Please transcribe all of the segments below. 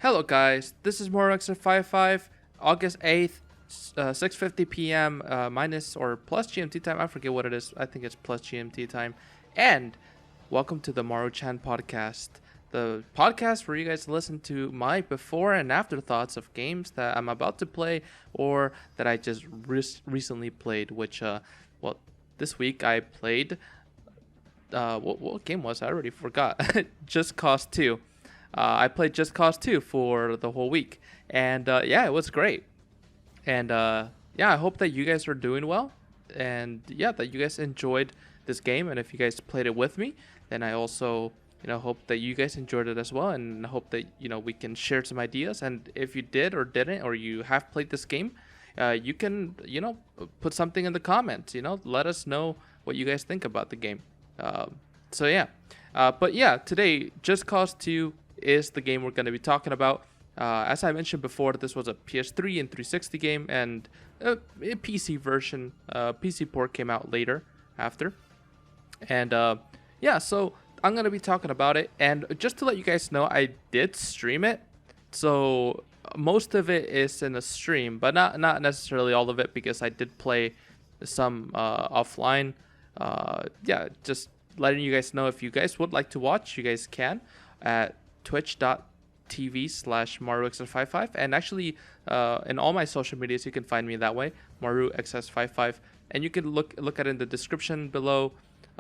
Hello guys, this is Maru-chan, August 8th, 6:50 p.m. Minus or plus GMT time. I forget what it is. I think it's plus GMT time. And welcome to the Maru-chan podcast. The podcast where you guys listen to my before and after thoughts of games that I'm about to play or that I just recently played, which this week I played what game was it? I already forgot. Just Cause 2. I played Just Cause 2 for the whole week, and it was great. And I hope that you guys are doing well, and that you guys enjoyed this game. And if you guys played it with me, then I also hope that you guys enjoyed it as well, and hope that we can share some ideas. And if you did or didn't, or you have played this game, you can put something in the comments. Let us know what you guys think about the game. Today Just Cause 2 is the game we're going to be talking about. As I mentioned before, this was a PS3 and 360 game, and a PC version. PC port came out later after. And so I'm going to be talking about it. And just to let you guys know, I did stream it. So most of it is in a stream, but not necessarily all of it, because I did play some offline. Just letting you guys know, if you guys would like to watch, you guys can at twitch.tv/MaruXS55, and actually in all my social medias you can find me that way, MaruXS55, and you can look at it in the description below.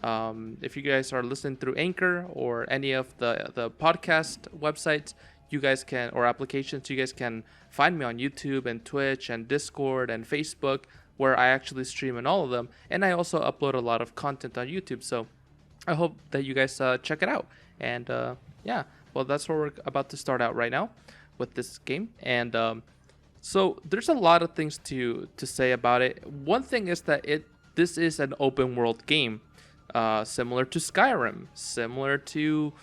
If you guys are listening through Anchor or any of the podcast websites, you guys can, or applications, you guys can find me on YouTube and Twitch and Discord and Facebook, where I actually stream in all of them, and I also upload a lot of content on YouTube. So I hope that you guys check it out. And that's where we're about to start out right now with this game. And so there's a lot of things to say about it. One thing is that this is an open world game, similar to Skyrim, similar to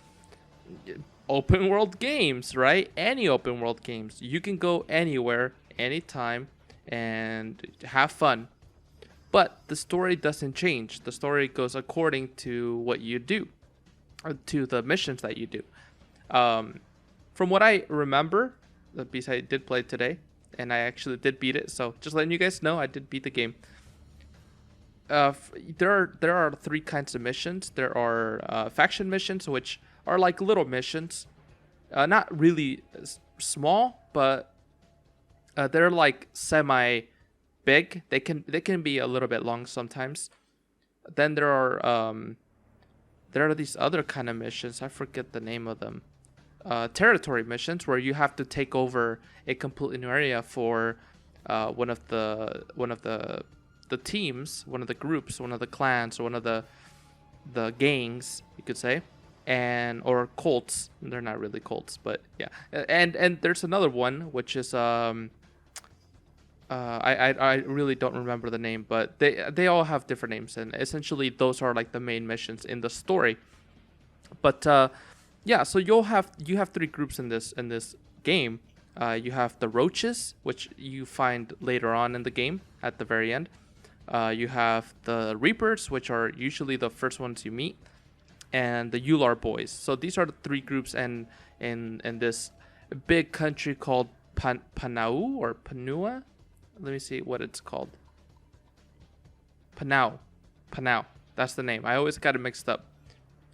open world games, right? Any open world games, you can go anywhere, anytime, and have fun. But the story doesn't change. The story goes according to what you do, to the missions that you do. From what I remember, the piece I did play today, and I actually did beat it. So just letting you guys know, I did beat the game. There are three kinds of missions. There are faction missions, which are like little missions, not really small, but they're like semi big. They can be a little bit long sometimes. Then there are these other kind of missions. I forget the name of them. Territory missions, where you have to take over a completely new area for one of the teams, one of the groups, one of the clans, or one of the gangs, you could say, or cults. They're not really cults, but yeah. And there's another one which is I really don't remember the name, but they all have different names, and essentially those are like the main missions in the story. But so you have three groups in this game. You have the roaches, which you find later on in the game at the very end. You have the reapers, which are usually the first ones you meet, and the Ular boys. So these are the three groups, and in this big country called Panau or Panua. Let me see what it's called. Panau. That's the name. I always got it mixed up.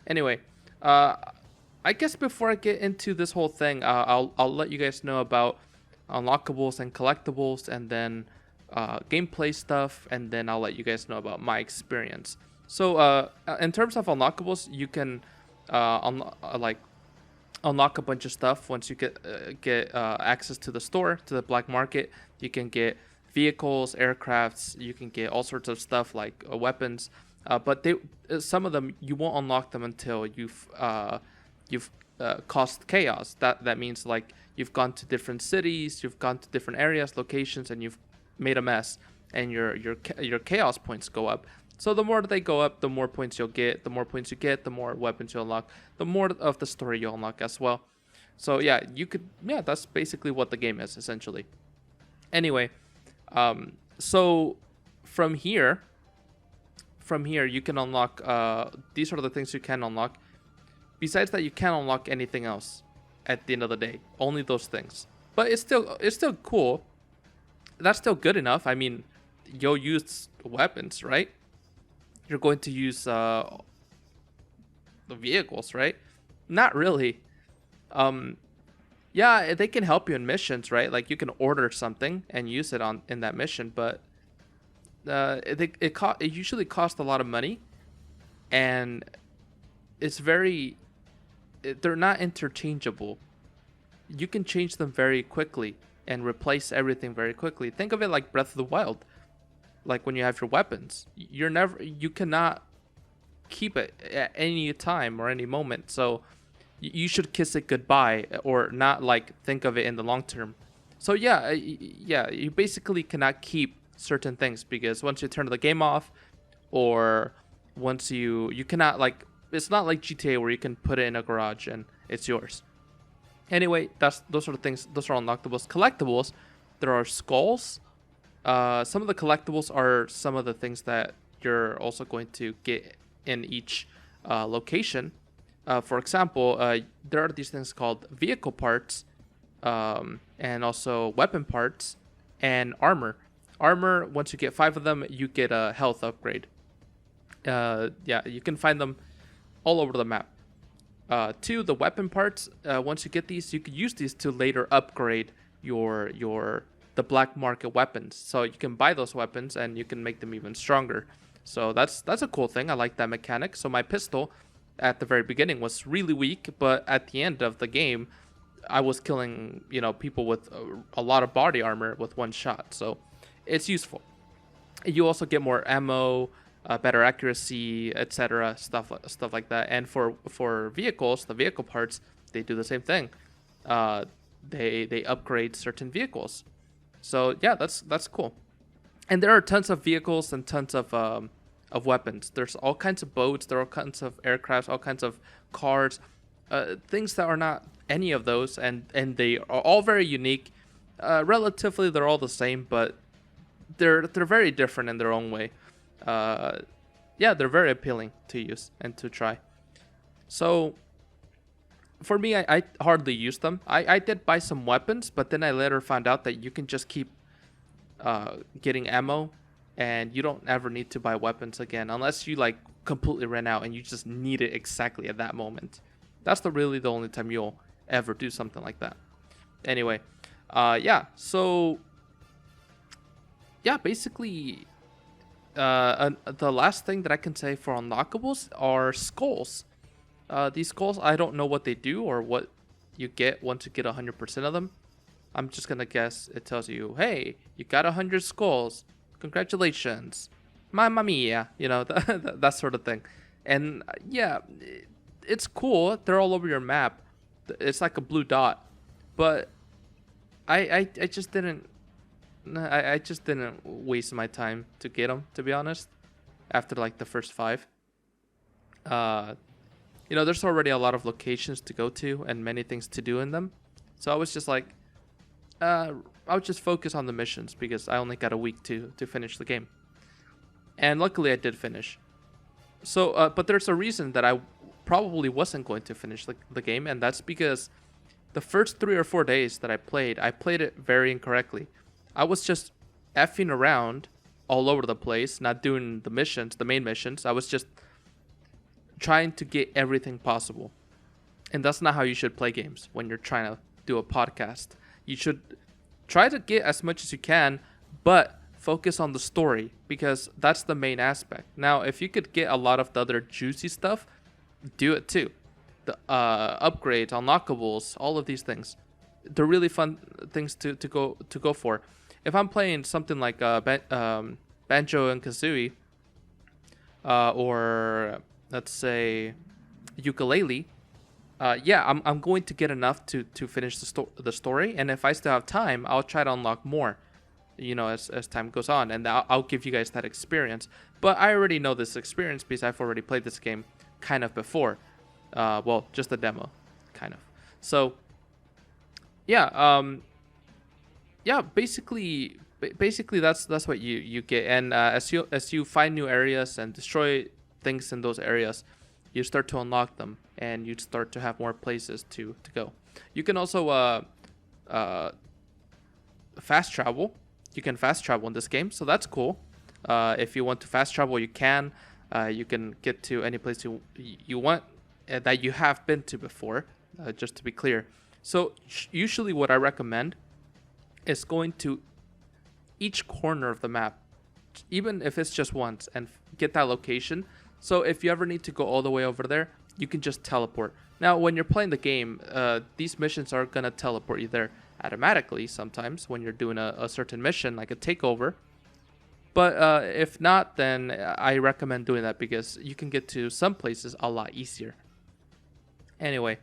Anyway, I guess before I get into this whole thing, I'll let you guys know about Unlockables and Collectibles, and then gameplay stuff, and then I'll let you guys know about my experience. So in terms of Unlockables, you can unlock a bunch of stuff once you get access to the store, to the black market. You can get vehicles, aircrafts. You can get all sorts of stuff like weapons. But some of them you won't unlock them until you've caused chaos. That means like you've gone to different cities, you've gone to different areas, locations, and you've made a mess, and your chaos points go up. So the more they go up, the more points you'll get. The more points you get, the more weapons you'll unlock. The more of the story you'll unlock as well. So that's basically what the game is essentially. Anyway, so from here you can unlock. These are the things you can unlock. Besides that, you can't unlock anything else. at the end of the day. Only those things. But it's still cool. That's still good enough. I mean, you'll use weapons, right? You're going to use the vehicles, right? Not really. Yeah, they can help you in missions, right? Like you can order something and use it in that mission, but it usually costs a lot of money, and they're not interchangeable. You can change them very quickly and replace everything very quickly. Think of it like Breath of the Wild. Like when you have your weapons, you cannot keep it at any time or any moment. So you should kiss it goodbye, or not like think of it in the long term. So yeah, you basically cannot keep certain things, because once you turn the game off, or once you cannot, like, it's not like GTA where you can put it in a garage and it's yours. Anyway, those are the things. Those are unlockables. Collectibles, there are skulls. Some of the collectibles are some of the things that you're also going to get in each location. For example, there are these things called vehicle parts, and also weapon parts and armor. Armor, once you get 5 of them, you get a health upgrade. Yeah, you can find them all over the map. 2, the weapon parts. Once you get these, you can use these to later upgrade the black market weapons. So you can buy those weapons and you can make them even stronger. So that's a cool thing. I like that mechanic. So my pistol at the very beginning was really weak, but at the end of the game, I was killing people with a lot of body armor with one shot. So it's useful. You also get more ammo, better accuracy, etc. Stuff like that. And for vehicles, the vehicle parts, they do the same thing. They upgrade certain vehicles. So yeah, that's cool. And there are tons of vehicles and tons of weapons. There's all kinds of boats. There are all kinds of aircrafts, all kinds of cars, things that are not any of those, and they are all very unique. Relatively, they're all the same, but they're very different in their own way. Yeah, they're very appealing to use and to try. So for me, I hardly use them. I did buy some weapons, but then I later found out that you can just keep getting ammo, and you don't ever need to buy weapons again unless you like completely ran out and you just need it exactly at that moment. That's really the only time you'll ever do something like that. Anyway, yeah. So yeah, basically, the last thing that I can say for unlockables are skulls. These skulls, I don't know what they do or what you get once you get 100% of them. I'm just gonna guess it tells you, hey, you got 100 skulls. Congratulations. Mamma mia. That sort of thing. And yeah, it's cool. They're all over your map. It's like a blue dot. But I just didn't waste my time to get them, to be honest, after like the first 5. There's already a lot of locations to go to and many things to do in them. So I was just like, I would just focus on the missions because I only got a week to finish the game. And luckily I did finish. So, but there's a reason that I probably wasn't going to finish the game, and that's because the first 3 or 4 days that I played it very incorrectly. I was just effing around all over the place, not doing the main missions. I was just trying to get everything possible. And that's not how you should play games when you're trying to do a podcast. You should try to get as much as you can, but focus on the story, because that's the main aspect. Now, if you could get a lot of the other juicy stuff, do it too. The upgrades, unlockables, all of these things. They're really fun things to go for. If I'm playing something like Banjo and Kazooie, or let's say ukulele, yeah, I'm going to get enough to finish the story, and if I still have time, I'll try to unlock more, as time goes on, and I'll give you guys that experience. But I already know this experience because I've already played this game kind of before. Well, just the demo, kind of. So yeah, yeah, basically that's what you get. And as you find new areas and destroy things in those areas, you start to unlock them, and you start to have more places to go. You can also fast travel. You can fast travel in this game, so that's cool. If you want to fast travel, you can. You can get to any place you want that you have been to before, just to be clear. So usually what I recommend is going to each corner of the map, even if it's just once, and get that location. So if you ever need to go all the way over there, you can just teleport. Now, when you're playing the game, these missions are going to teleport you there automatically sometimes when you're doing a certain mission, like a takeover. But if not, then I recommend doing that because you can get to some places a lot easier. Anyway,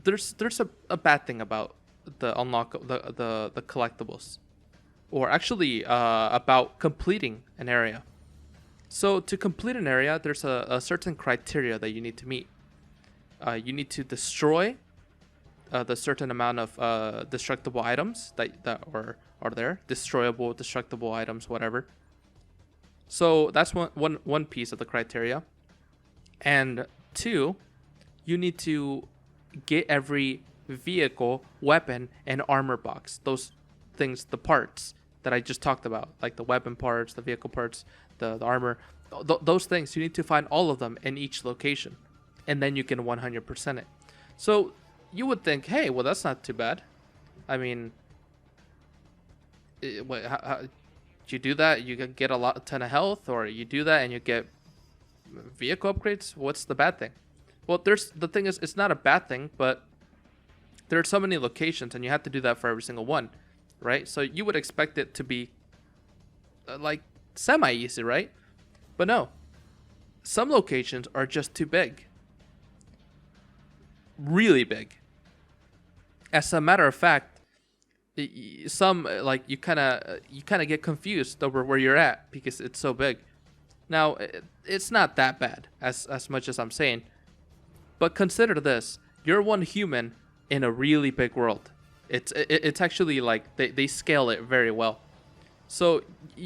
there's a bad thing about the the collectibles, or actually about completing an area. So to complete an area, there's a certain criteria that you need to meet. You need to destroy the certain amount of destructible items that are there, destroyable, destructible items, whatever. So that's one piece of the criteria. And 2, you need to get every vehicle, weapon, and armor box. Those things, the parts that I just talked about, like the weapon parts, the vehicle parts, the armor, those things, you need to find all of them in each location. And then you can 100% it. So you would think, hey, well, that's not too bad. I mean, how you do that, you can get a ton of health, or you do that and you get vehicle upgrades. What's the bad thing? Well, the thing is, it's not a bad thing, but there are so many locations, and you have to do that for every single one, right? So you would expect it to be like semi-easy, right? But no, some locations are just too big, really big. As a matter of fact, some like you kind of get confused over where you're at because it's so big. Now, it's not that bad as much as I'm saying, but consider this: you're one human in a really big world. It's actually like they scale it very well. So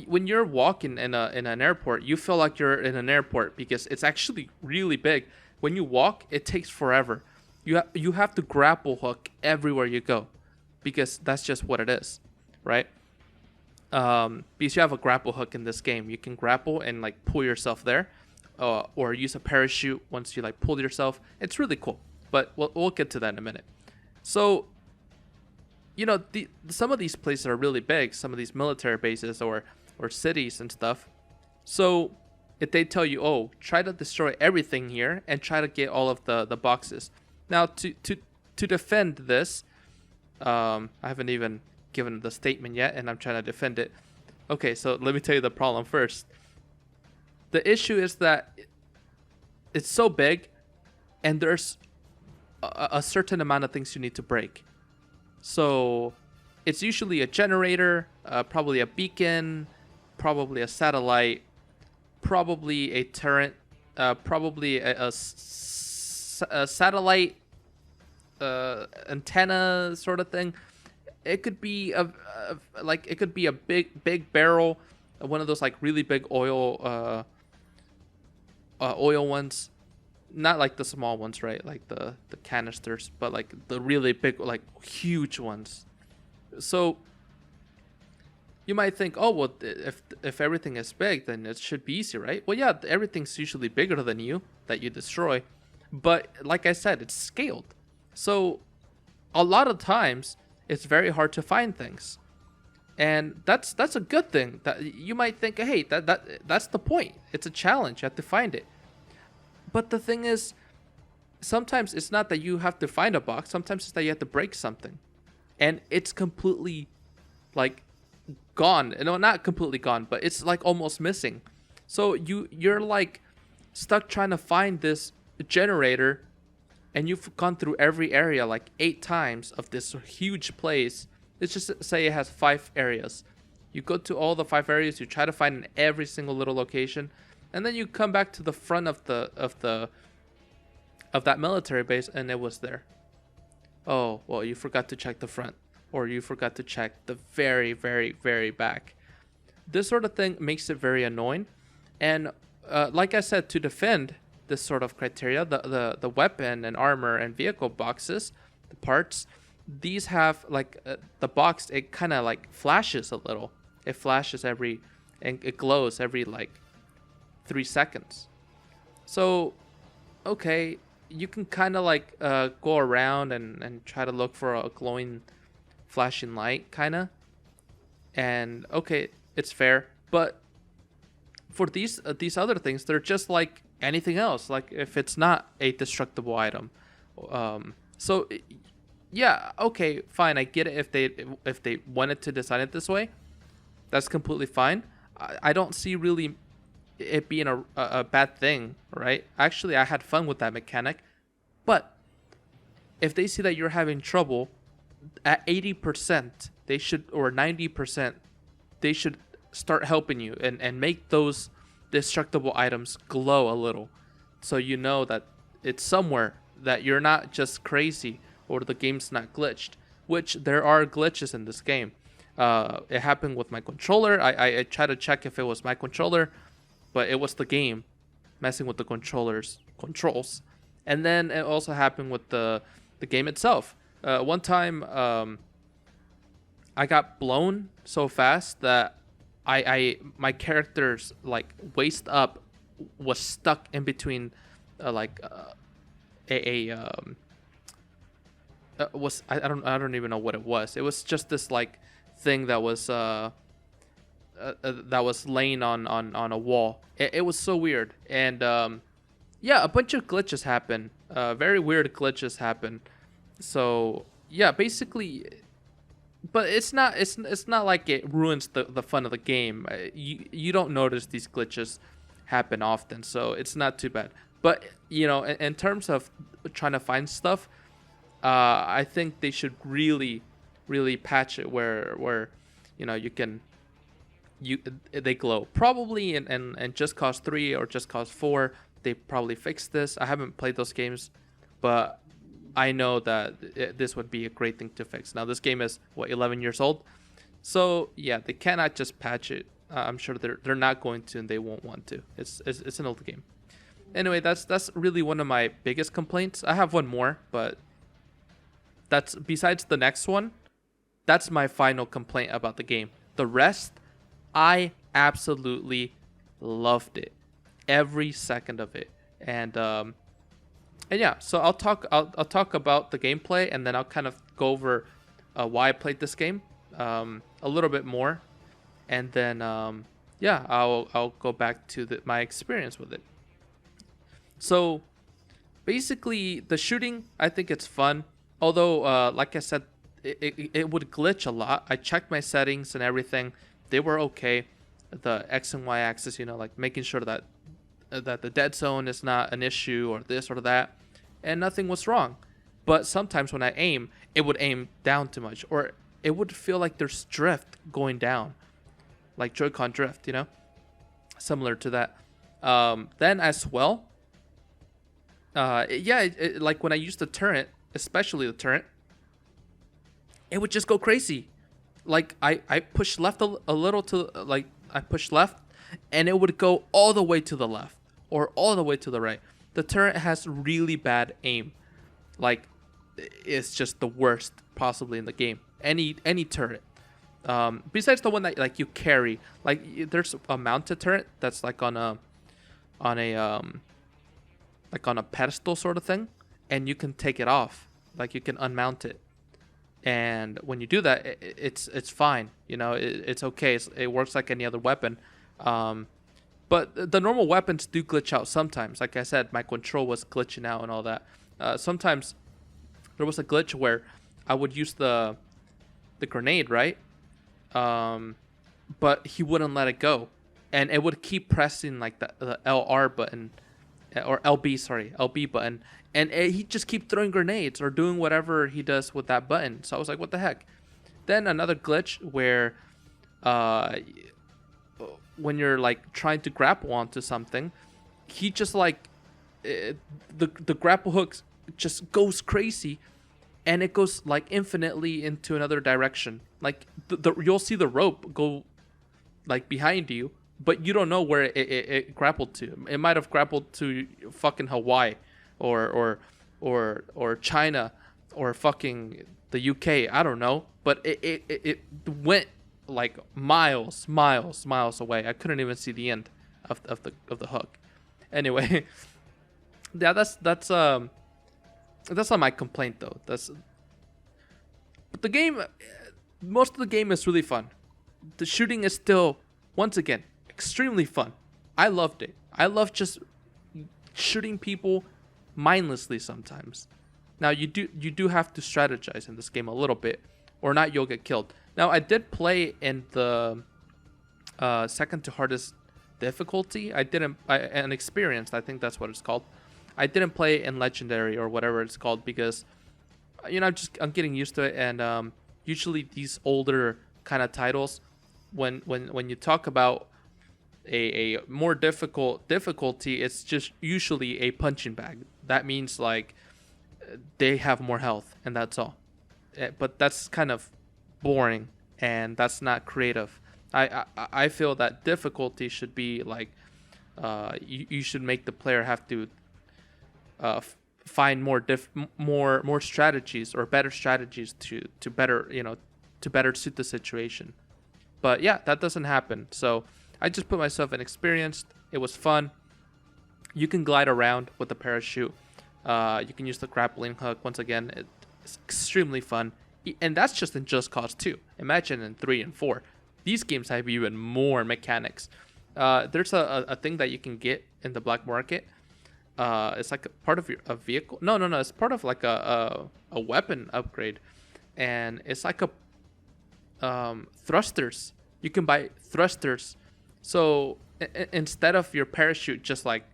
when you're walking in an airport, you feel like you're in an airport because it's actually really big. When you walk, it takes forever. You have to grapple hook everywhere you go, because that's just what it is, right? Because you have a grapple hook in this game, you can grapple and like pull yourself there, or use a parachute once you like pull yourself. It's really cool, but we'll get to that in a minute. So, you know, some of these places are really big, some of these military bases or cities and stuff. So if they tell you, oh, try to destroy everything here and try to get all of the boxes. Now, to defend this, I haven't even given the statement yet, and I'm trying to defend it. Okay, so let me tell you the problem first. The issue is that it's so big, and there's a certain amount of things you need to break. So it's usually a generator, probably a beacon, probably a satellite, probably a turret, probably a satellite antenna sort of thing. It could be a big barrel, one of those like really big oil ones, not like the small ones, right? Like the canisters, but like the really big, like huge ones. So you might think, oh well, if everything is big, then it should be easy, right? Well, yeah, everything's usually bigger than you that you destroy, but like I said, it's scaled. So a lot of times it's very hard to find things, and that's a good thing. That you might think, hey, that's the point. It's a challenge. You have to find it. But the thing is, sometimes it's not that you have to find a box. Sometimes it's that you have to break something, and it's completely like gone. No, not completely gone, but it's like almost missing. So you're like stuck trying to find this generator, and you've gone through every area like 8 times of this huge place. Let's just say it has 5 areas. You go to all the 5 areas, you try to find in every single little location, and then you come back to the front of that military base, and it was there. Oh, well, you forgot to check the front, or you forgot to check the very, very, very back. This sort of thing makes it very annoying. And like I said, to defend this sort of criteria. The weapon and armor and vehicle boxes, the parts, these have like the box, it kind of like flashes a little. It flashes and it glows every like 3 seconds. So okay, you can kind of like go around and try to look for a glowing flashing light kind of, and okay, it's fair. But for these other things, they're just like anything else, like if it's not a destructible item. So yeah, okay, fine, I get it. If they wanted to design it this way, that's completely fine. I don't see really it being a bad thing, right? Actually, I had fun with that mechanic. But if they see that you're having trouble at 80%, they should, or 90%, they should start helping you and make those destructible items glow a little, so you know that it's somewhere, that you're not just crazy or the game's not glitched, which there are glitches in this game. It happened with my controller. I tried to check if it was my controller, but it was the game messing with the controls. And then it also happened with the game itself. One time, I got blown so fast that my character's like waist up was stuck in between, was I don't even know what it was. It was just this like thing that was laying on a wall. It was so weird, and yeah, a bunch of glitches happen. Very weird glitches happen. So yeah, basically, but it's not like it ruins the fun of the game. You don't notice these glitches happen often, so it's not too bad. But you know, in terms of trying to find stuff, I think they should really patch it where you know they glow. Probably in Just Cause 3 or Just Cause 4, they probably fixed this. I haven't played those games, but I know that this would be a great thing to fix. Now, this game is, 11 years old? So, yeah, they cannot just patch it. I'm sure they're not going to, and they won't want to. It's an old game. Anyway, that's really one of my biggest complaints. I have one more, but that's, besides the next one, that's my final complaint about the game. The rest, I absolutely loved it. Every second of it. And yeah, so I'll talk about the gameplay, and then I'll kind of go over why I played this game a little bit more, and then yeah, I'll go back to my experience with it. So basically, the shooting, I think it's fun, although like I said, it would glitch a lot. I checked my settings and everything; they were okay. The X and Y axis, like making sure that the dead zone is not an issue or this or that, and nothing was wrong. But sometimes when I aim, it would aim down too much, or it would feel like there's drift going down, like Joy-Con drift, similar to that. Then as well, yeah, like when I used the turret, especially the turret, it would just go crazy. Like I pushed left a little to, like I pushed left, and it would go all the way to the left or all the way to the right. The turret has really bad aim. Like, it's just the worst possibly in the game. Any turret. Besides the one that like you carry. Like, there's a mounted turret that's like on a pedestal sort of thing, and you can take it off. Like, you can unmount it. And when you do that, it's fine. It's okay. It works like any other weapon. But the normal weapons do glitch out sometimes. Like I said, my control was glitching out and all that. Sometimes there was a glitch where I would use the grenade, right? But he wouldn't let it go, and it would keep pressing like the LR button, or LB button, and he'd just keep throwing grenades or doing whatever he does with that button. So I was like, what the heck? Then another glitch where when you're like trying to grapple onto something, he just like the grapple hook just goes crazy, and it goes like infinitely into another direction. Like you'll see the rope go like behind you, but you don't know where it grappled to. It might have grappled to fucking Hawaii, or China, or fucking the UK. I don't know, but it went like miles away. I couldn't even see the end of the hook. Anyway, yeah, that's not my complaint though. But the game, most of the game is really fun. The shooting is still, once again, extremely fun. I loved it. I love just shooting people mindlessly sometimes. Now you do have to strategize in this game a little bit, or not you'll get killed. Now I did play in the second to hardest difficulty. An experienced, I think that's what it's called. I didn't play in legendary or whatever it's called because I'm getting used to it, and usually these older kind of titles, when you talk about a more difficult difficulty, it's just usually a punching bag. That means like they have more health and that's all. But that's kind of boring and that's not creative. I feel that difficulty should be like you should make the player have to find more strategies or better strategies to better to better suit the situation. But yeah, that doesn't happen. So I just put myself in experienced. It was fun. You can glide around with the parachute. You can use the grappling hook. Once again, it's extremely fun. And that's just in Just Cause 2. Imagine in 3 and 4. These games have even more mechanics. There's a thing that you can get in the black market. It's like a part of a vehicle. No. It's part of like a weapon upgrade. And it's like a thrusters. You can buy thrusters. So instead of your parachute just like,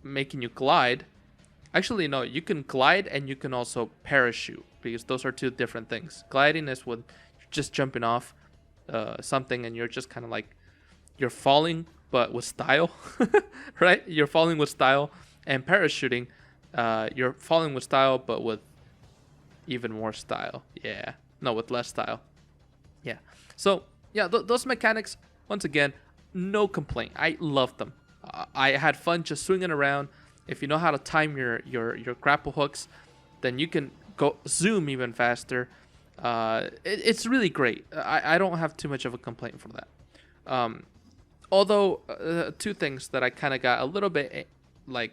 making you glide. Actually, no, you can glide and you can also parachute because those are two different things. Gliding is when you're just jumping off something and you're just kind of like, you're falling but with style, right? You're falling with style. And parachuting, you're falling with style but with even more style. Yeah. No, with less style. Yeah. So, yeah, those mechanics, once again, no complaint. I love them. I had fun just swinging around. If you know how to time your grapple hooks, then you can go zoom even faster. It's really great. I don't have too much of a complaint for that. Although two things that I kind of got a little bit like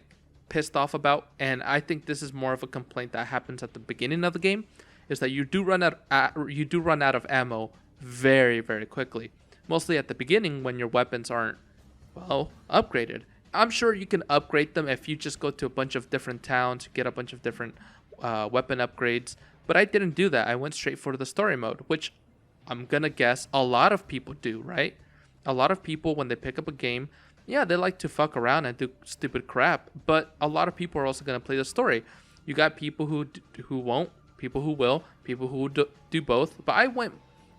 pissed off about, and I think this is more of a complaint that happens at the beginning of the game, is that you do run out of ammo very, very quickly. Mostly at the beginning when your weapons aren't upgraded. I'm sure you can upgrade them if you just go to a bunch of different towns, get a bunch of different weapon upgrades. But I didn't do that. I went straight for the story mode, which I'm gonna guess a lot of people do, right? A lot of people, when they pick up a game, yeah, they like to fuck around and do stupid crap. But a lot of people are also gonna play the story. You got people who won't, people who will, people who do both. But I went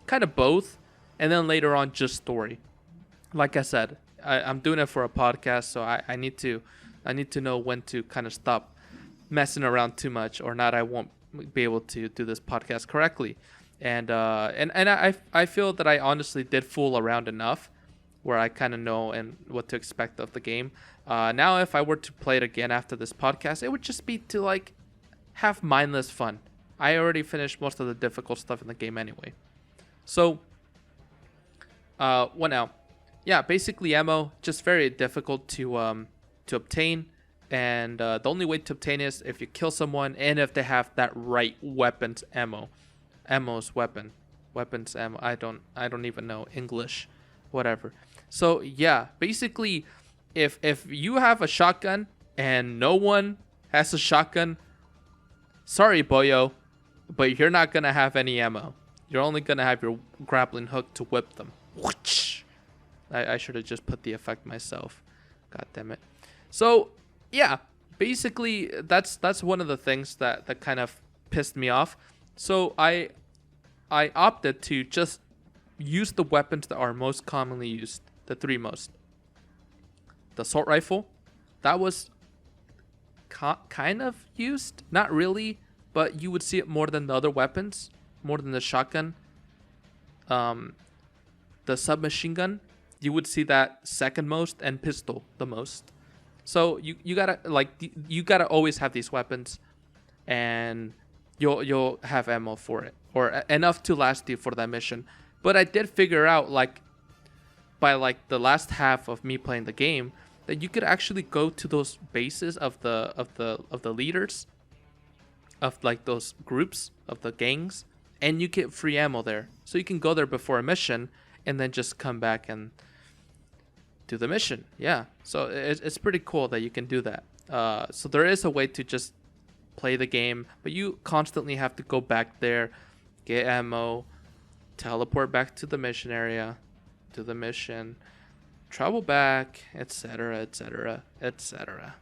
kind of both, and then later on just story. Like I said, I'm doing it for a podcast, so I need to know when to kind of stop messing around too much, or not I won't be able to do this podcast correctly. And I feel that I honestly did fool around enough where I kind of know and what to expect of the game. Now if I were to play it again after this podcast, it would just be to like have mindless fun. I already finished most of the difficult stuff in the game anyway. So what now? Yeah, basically ammo, just very difficult to obtain, and the only way to obtain is if you kill someone and if they have that right weapons ammo. Weapons ammo. I don't even know English, whatever. So yeah, basically, if you have a shotgun and no one has a shotgun, sorry boyo, but you're not gonna have any ammo. You're only gonna have your grappling hook to whip them. I should have just put the effect myself. God damn it. So yeah, basically that's one of the things that kind of pissed me off. So I opted to just use the weapons that are most commonly used, the three most. The assault rifle, that was kind of used, not really, but you would see it more than the other weapons, more than the shotgun. The submachine gun, you would see that second most, and pistol the most. So you gotta you gotta always have these weapons, and you'll have ammo for it, or enough to last you for that mission. But I did figure out, like, by like the last half of me playing the game, that you could actually go to those bases of the leaders of like those groups of the gangs, and you get free ammo there. So you can go there before a mission and then just come back and do the mission. Yeah, so it's pretty cool that you can do that. So there is a way to just play the game, but you constantly have to go back there, get ammo, teleport back to the mission area, do the mission, travel back, etc., etc., etc.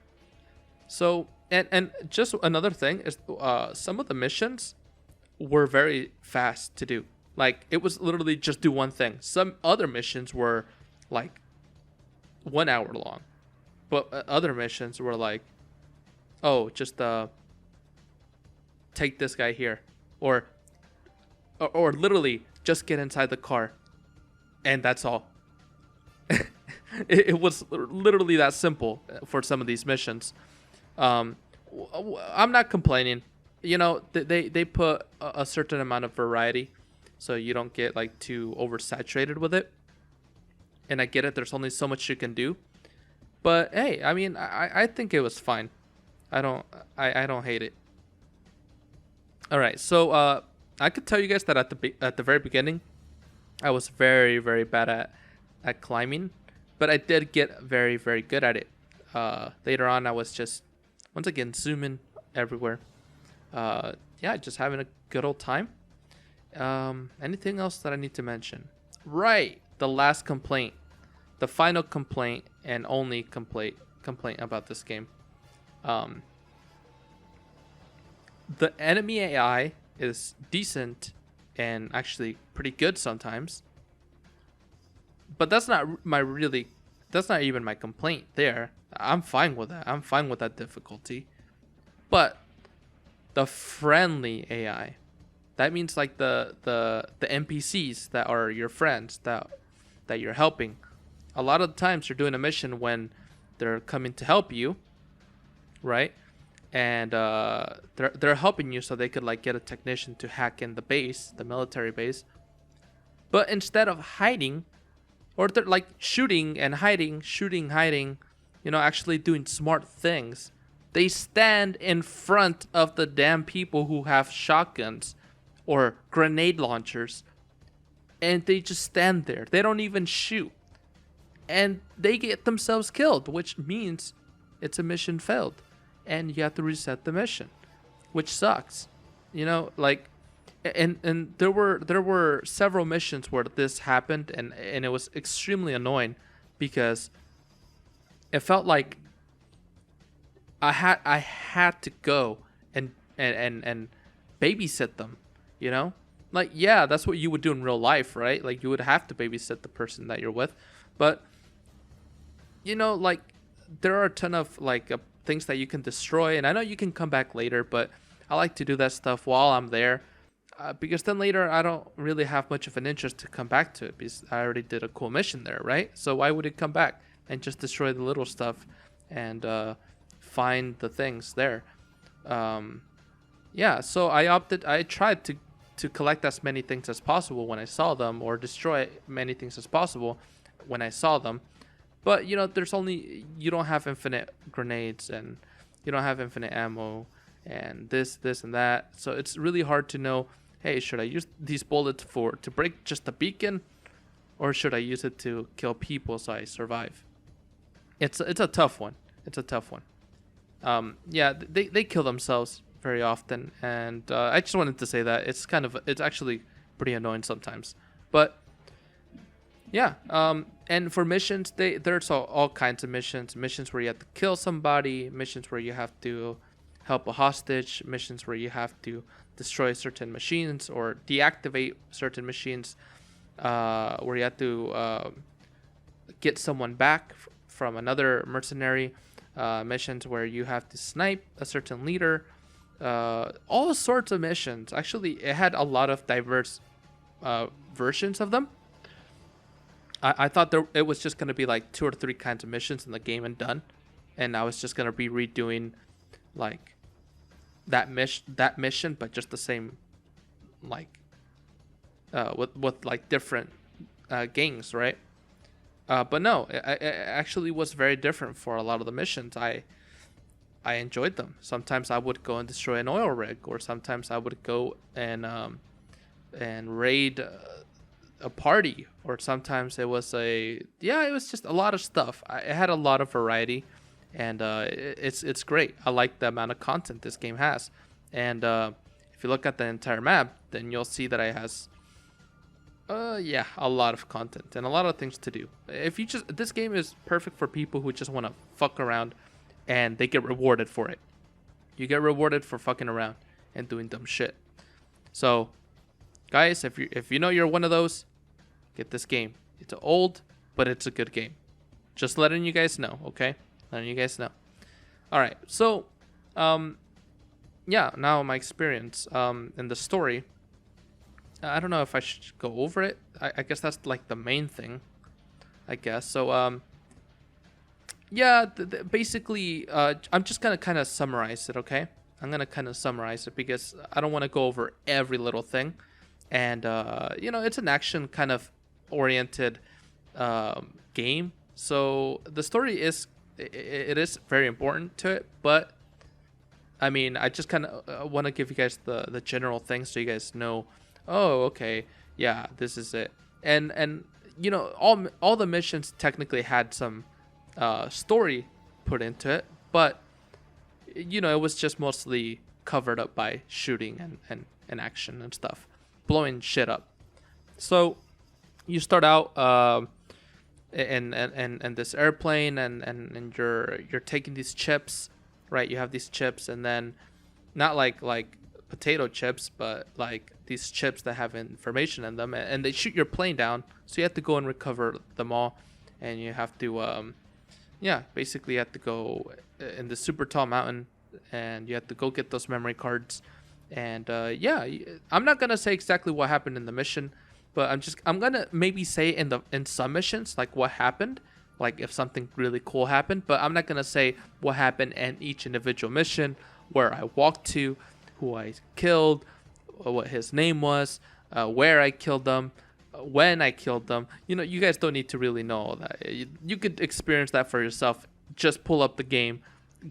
So, and just another thing is, some of the missions were very fast to do. Like, it was literally just do one thing. Some other missions were like 1 hour long, but other missions were like, oh, just take this guy here, or literally just get inside the car, and that's all. It was literally that simple for some of these missions. I'm not complaining. You know, they put a certain amount of variety, so you don't get like too oversaturated with it. And I get it, there's only so much you can do. But hey, I mean, I think it was fine. I don't hate it. All right, so I could tell you guys that at the very beginning, I was very, very bad at climbing, but I did get very, very good at it. Later on, I was just, once again, zooming everywhere. Yeah, just having a good old time. Anything else that I need to mention? Right, the last complaint, the final complaint, and only complaint about this game. The enemy AI is decent and actually pretty good sometimes, but that's not even my complaint there. I'm fine with that. I'm fine with that difficulty. But the friendly AI, that means like the NPCs that are your friends that you're helping. A lot of the times you're doing a mission when they're coming to help you, right? And they're helping you so they could like get a technician to hack in the base, the military base. But instead of hiding, or they're like shooting and hiding, you know, actually doing smart things, they stand in front of the damn people who have shotguns or grenade launchers, and they just stand there. They don't even shoot, and they get themselves killed, which means it's a mission failed, and you have to reset the mission, which sucks. You know, like, and there were several missions where this happened, and it was extremely annoying because it felt like I had to go and babysit them, you know? Like, yeah, that's what you would do in real life, right? Like, you would have to babysit the person that you're with. But, you know, like, there are a ton of, like, things that you can destroy. And I know you can come back later, but I like to do that stuff while I'm there. Because then later, I don't really have much of an interest to come back to it, because I already did a cool mission there, right? So why would it come back and just destroy the little stuff and find the things there? Yeah, so I tried to collect as many things as possible when I saw them, or destroy many things as possible when I saw them. But, you know, you don't have infinite grenades, and you don't have infinite ammo, and this and that. So it's really hard to know, hey, should I use these bullets to break just the beacon, or should I use it to kill people so I survive? It's a tough one. It's a tough one. Yeah, they kill themselves very often, and I just wanted to say that it's actually pretty annoying sometimes. But yeah, and for missions, there's all kinds of missions where you have to kill somebody, missions where you have to help a hostage, missions where you have to destroy certain machines or deactivate certain machines, where you have to get someone back from another mercenary, missions where you have to snipe a certain leader, all sorts of missions. Actually, it had a lot of diverse versions of them. I thought it was just gonna be like 2 or 3 kinds of missions in the game and done, and I was just gonna be redoing like that mission, but just the same, like with like different gangs, right? But no, it actually was very different for a lot of the missions. I enjoyed them. Sometimes I would go and destroy an oil rig, or sometimes I would go and raid a party, or sometimes it was it was just a lot of stuff. It had a lot of variety, and it's great. I like the amount of content this game has, and if you look at the entire map, then you'll see that it has a lot of content and a lot of things to do. If you just This game is perfect for people who just want to fuck around, and they get rewarded for it. You get rewarded for fucking around and doing dumb shit. So, guys, if you know you're one of those, get this game. It's old, but it's a good game. Just letting you guys know, okay? Letting you guys know. All right. So, now my experience in the story. I don't know if I should go over it. I guess that's like the main thing, I guess. So, basically, I'm just going to kind of summarize it, okay? I'm going to kind of summarize it because I don't want to go over every little thing. And, it's an action kind of oriented game. So the story it is very important to it. But, I mean, I just kind of want to give you guys the general things so you guys know, oh, okay, yeah, this is it. And all the missions technically had some story put into it, but it was just mostly covered up by shooting and action and stuff, blowing shit up. So you start out in this airplane, and you're taking these chips, right? You have these chips, and then not like potato chips, but like these chips that have information in them, and they shoot your plane down. So you have to go and recover them all, and you have to basically you have to go in the super tall mountain, and you have to go get those memory cards. And I'm not gonna say exactly what happened in the mission, but I'm gonna maybe say in some missions like what happened, like if something really cool happened. But I'm not gonna say what happened in each individual mission, where I walked to, who I killed, what his name was, where I killed them, when I killed them. You guys don't need to really know all that. You could experience that for yourself. Just pull up the game,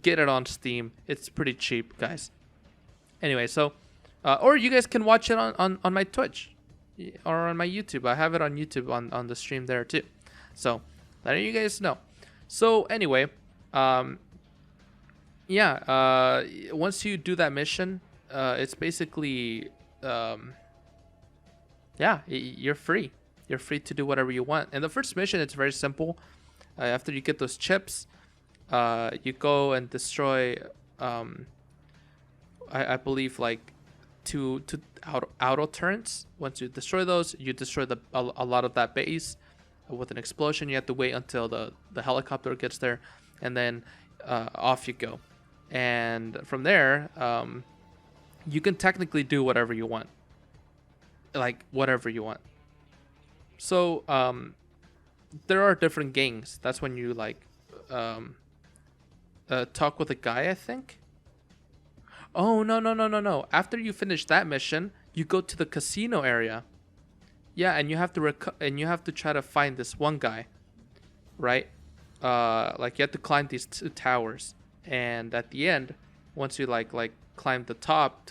get it on Steam. It's pretty cheap, guys. Anyway, so or you guys can watch it on my Twitch or on my YouTube. I have it on YouTube on the stream there too. So letting you guys know. So anyway, once you do that mission, it's basically you're free. You're free to do whatever you want. And the first mission, it's very simple. After you get those chips, you go and destroy I believe like two auto turrets. Once you destroy those, you destroy a lot of that base with an explosion. You have to wait until the helicopter gets there, and then off you go. And from there, you can technically do whatever you want, like whatever you want. So there are different gangs. That's when you like talk with a guy, I think. Oh, no. After you finish that mission, you go to the casino area. Yeah, and you have to try to find this one guy, right? Like you have to climb these 2 towers, and at the end, once you like climb the top,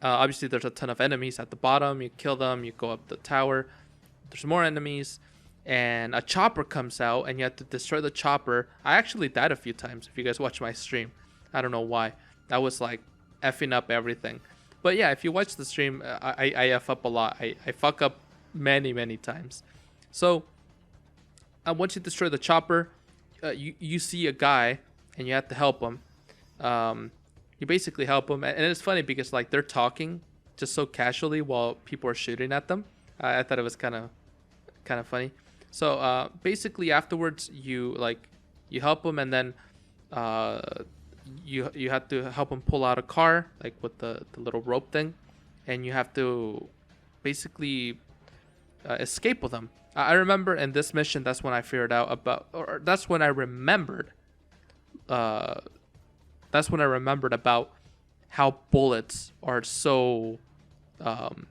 obviously there's a ton of enemies at the bottom. You kill them, you go up the tower. There's more enemies, and a chopper comes out, and you have to destroy the chopper. I actually died a few times. If you guys watch my stream, I don't know why. That was like effing up everything. But yeah, if you watch the stream, I F up a lot. I fuck up many times. So once you destroy the chopper, you see a guy, and you have to help him. You basically help him, and it's funny because like they're talking just so casually while people are shooting at them. I thought it was kind of funny. So basically afterwards, you help him, and then you have to help him pull out a car, like with the little rope thing, and you have to basically escape with them. I remember in this mission, that's when I figured out about, or that's when I remembered. That's when I remembered about how bullets um,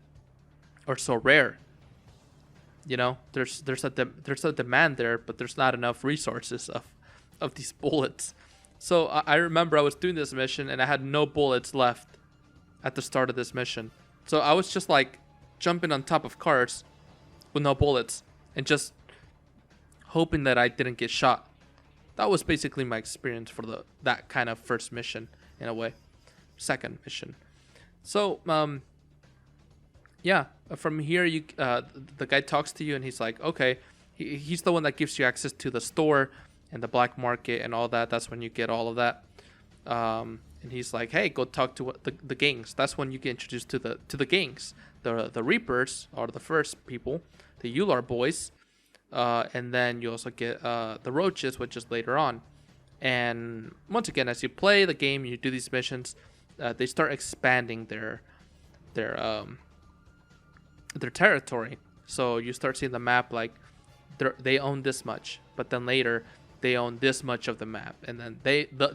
are so rare. You know, there's a demand there, but there's not enough resources of these bullets. So I remember I was doing this mission and I had no bullets left at the start of this mission. So I was just like jumping on top of cars with no bullets and just hoping that I didn't get shot. That was basically my experience for that kind of first mission, in a way. Second mission. So yeah, from here the guy talks to you and he's like, okay, he's the one that gives you access to the store and the black market and all that. That's when you get all of that. And he's like, hey, go talk to the gangs. That's when you get introduced to the gangs. The Reapers are the first people, the Ular boys, and then you also get the Roaches, which is later on. And once again, as you play the game, you do these missions, they start expanding their territory. So you start seeing the map like they own this much, but then later they own this much of the map, and then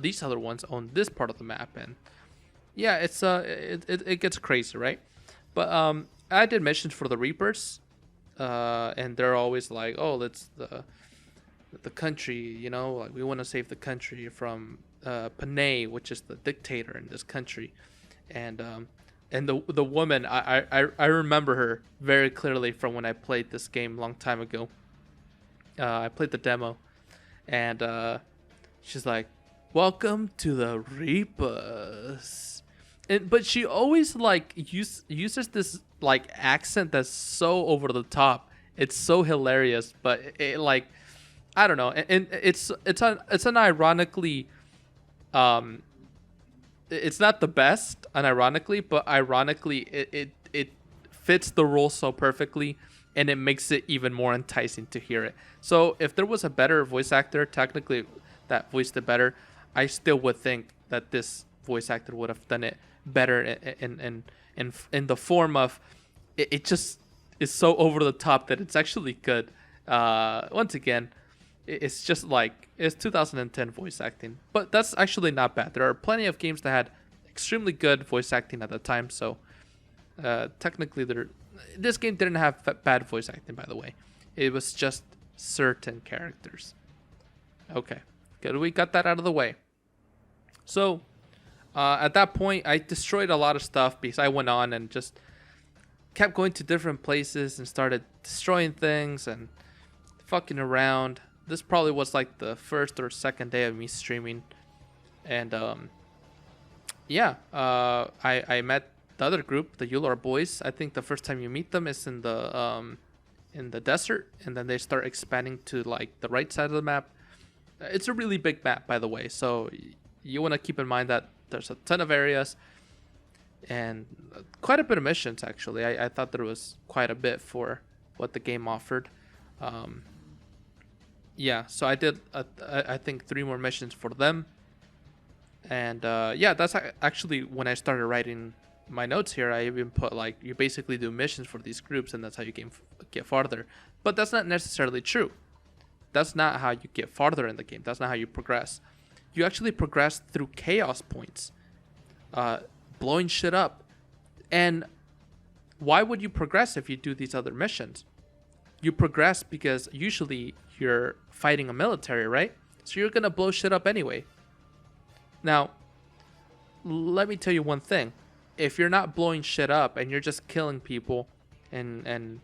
these other ones own this part of the map, and yeah, it gets crazy, right? But I did missions for the Reapers, and they're always like, oh, let's the country, you know, like we want to save the country from Panay, which is the dictator in this country, and the woman, I remember her very clearly from when I played this game a long time ago. I played the demo. And she's like, welcome to the Reapers. But she always like uses this like accent that's so over the top. It's so hilarious, but it like, I don't know. And it's an ironically, it's not the best, unironically, but ironically it fits the role so perfectly. And it makes it even more enticing to hear it. So if there was a better voice actor, technically that voiced it better, I still would think that this voice actor would have done it better in the form of it just is so over the top that it's actually good. Once again, it's just like it's 2010 voice acting, but that's actually not bad. There are plenty of games that had extremely good voice acting at the time, so technically this game didn't have bad voice acting, by the way. It was just certain characters. Okay, good. We got that out of the way. So, at that point, I destroyed a lot of stuff because I went on and just kept going to different places and started destroying things and fucking around. This probably was like the first or second day of me streaming. And, yeah, I met the other group, the Ular boys. I think the first time you meet them is in the desert, and then they start expanding to like the right side of the map. It's a really big map, by the way, so you want to keep in mind that there's a ton of areas and quite a bit of missions. Actually, I thought there was quite a bit for what the game offered. Yeah, so I did I think 3 more missions for them, and yeah, that's actually when I started writing my notes here. I even put like you basically do missions for these groups and that's how you get farther, but that's not necessarily true. That's not how you get farther in the game. That's not how you progress. You actually progress through chaos points, blowing shit up. And why would you progress if you do these other missions? You progress because usually you're fighting a military, right? So you're gonna blow shit up anyway. Now let me tell you one thing. If you're not blowing shit up and you're just killing people and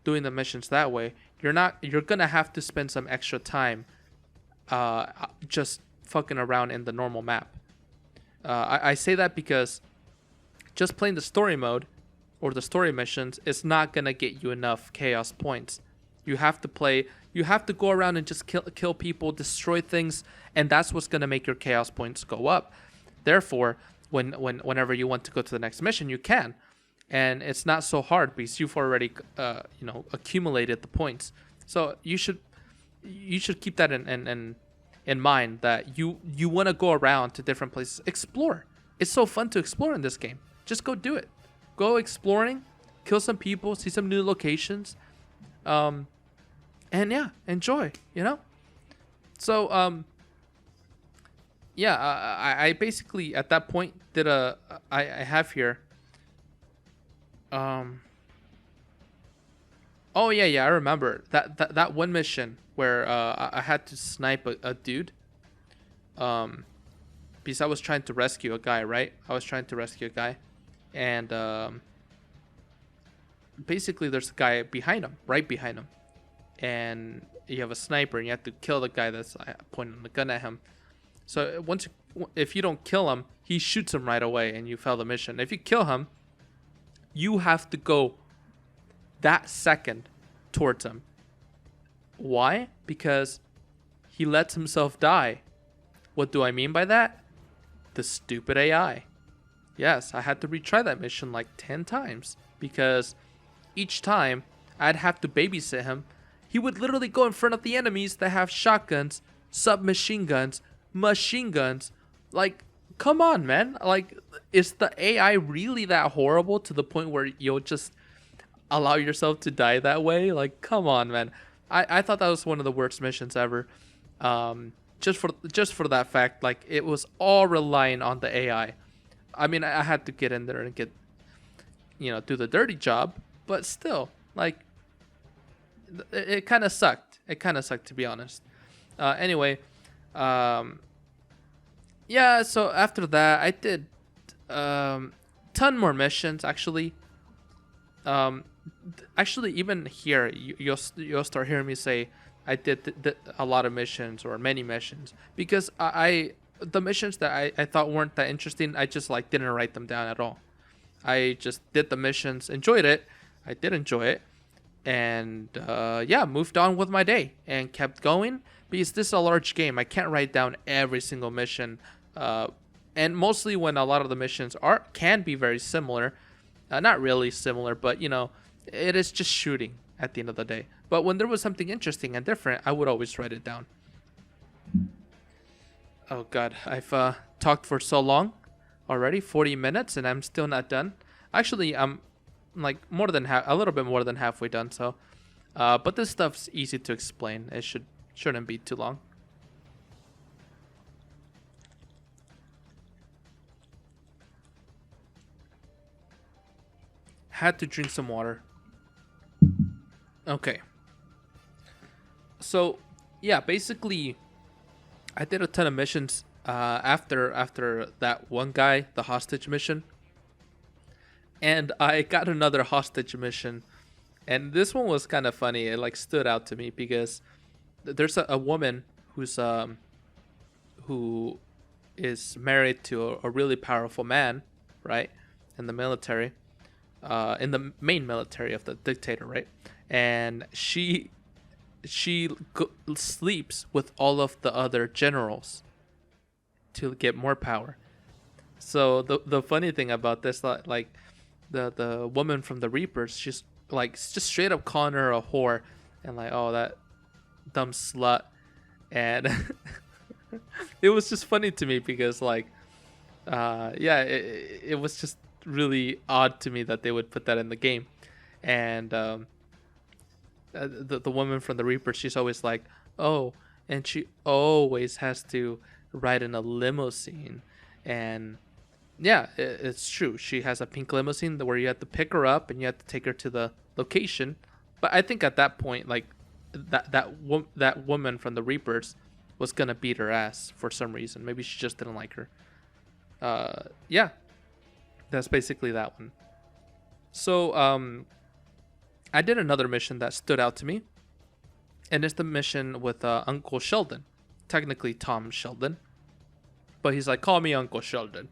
doing the missions that way, you're gonna have to spend some extra time just fucking around in the normal map. I say that because just playing the story mode or the story missions is not gonna get you enough chaos points. You have to go around and just kill people, destroy things, and that's what's gonna make your chaos points go up. Therefore, whenever you want to go to the next mission, you can, and it's not so hard because you've already accumulated the points. So you should keep that in mind, that you want to go around to different places, explore. It's so fun to explore in this game. Just go do it. Go exploring, kill some people, see some new locations, And yeah, enjoy, you know. So yeah, I basically at that point did I have here um oh yeah, I remember that one mission where I had to snipe a dude, um because I was trying to rescue a guy, right? I was trying to rescue a guy, and basically there's a guy behind him, right behind him, and you have a sniper and you have to kill the guy that's pointing the gun at him. So if you don't kill him, he shoots him right away and you fail the mission. If you kill him, you have to go that second towards him. Why? Because he lets himself die. What do I mean by that? The stupid AI. Yes, I had to retry that mission like 10 times because each time I'd have to babysit him. He would literally go in front of the enemies that have shotguns, submachine guns, machine guns. Like, come on, man. Like, is the AI really that horrible to the point where you'll just allow yourself to die that way? Like, come on, man. I thought that was one of the worst missions ever. Just for that fact, like, it was all relying on the AI. I mean, I had to get in there and do the dirty job, but still, like, it kind of sucked. It kind of sucked, to be honest. Anyway, yeah. So after that, I did ton more missions. Actually, even here, you'll start hearing me say I did a lot of missions or many missions because the missions that I thought weren't that interesting, I just like didn't write them down at all. I just did the missions, enjoyed it. I did enjoy it. And yeah, moved on with my day and kept going because this is a large game. I can't write down every single mission, and mostly when a lot of the missions can be very similar, not really similar, but it is just shooting at the end of the day. But when there was something interesting and different, I would always write it down. Oh God, I've talked for so long already, 40 minutes, and I'm still not done. Actually, I'm like a little bit more than halfway done. So, but this stuff's easy to explain. It shouldn't be too long. Had to drink some water. Okay. So, yeah, basically, I did a ton of missions after that one guy, the hostage mission. And I got another hostage mission, and this one was kind of funny. It like stood out to me because there's a woman who is married to a really powerful man, right, in the military, in the main military of the dictator, right, and she sleeps with all of the other generals to get more power. So the funny thing about this, like the woman from the Reapers, she's like just straight up calling her a whore and like, oh, that dumb slut. And it was just funny to me because like yeah, it was just really odd to me that they would put that in the game. And the woman from the Reapers, she's always like, oh, and she always has to ride in a limousine. And yeah, it's true. She has a pink limousine where you have to pick her up and you have to take her to the location. But I think at that point, like that woman from the Reapers was gonna beat her ass for some reason. Maybe she just didn't like her. Yeah, that's basically that one. So I did another mission that stood out to me, and it's the mission with Uncle Sheldon, technically Tom Sheldon, but he's like, call me Uncle Sheldon.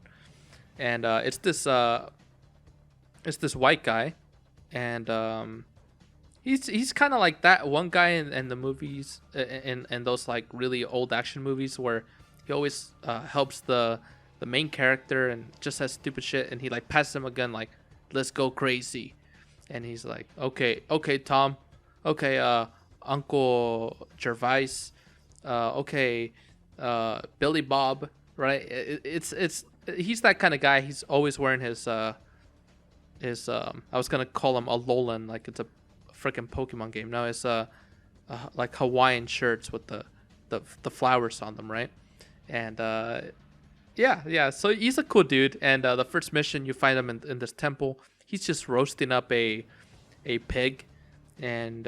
And it's this white guy, and he's kind of like that one guy in the movies, in those like really old action movies where he always helps the main character and just says stupid shit, and he like passes him a gun like, let's go crazy, and he's like, okay Tom, okay Uncle Gervais, okay Billy Bob, right? It's he's that kind of guy. He's always wearing his I was gonna call him a Lolan, like it's a freaking Pokemon game. No, it's like Hawaiian shirts with the flowers on them, right? And yeah. So he's a cool dude. And the first mission, you find him in this temple. He's just roasting up a pig, and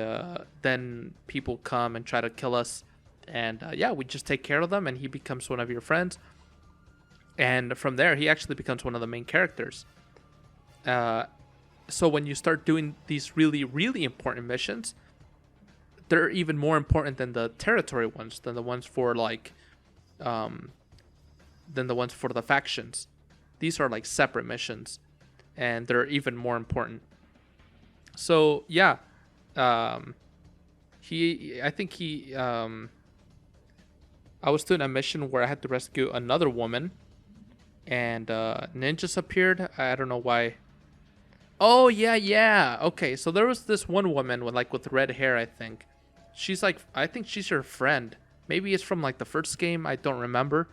then people come and try to kill us. And yeah, we just take care of them, and he becomes one of your friends. And from there, he actually becomes one of the main characters. So when you start doing these really, really important missions, they're even more important than the territory ones, than the ones for like, than the ones for the factions. These are like separate missions, and they're even more important. So yeah, I was doing a mission where I had to rescue another woman, and ninjas appeared. I don't know why. Oh yeah. Okay, so there was this one woman with red hair. I think she's your friend. Maybe it's from like the first game. I don't remember.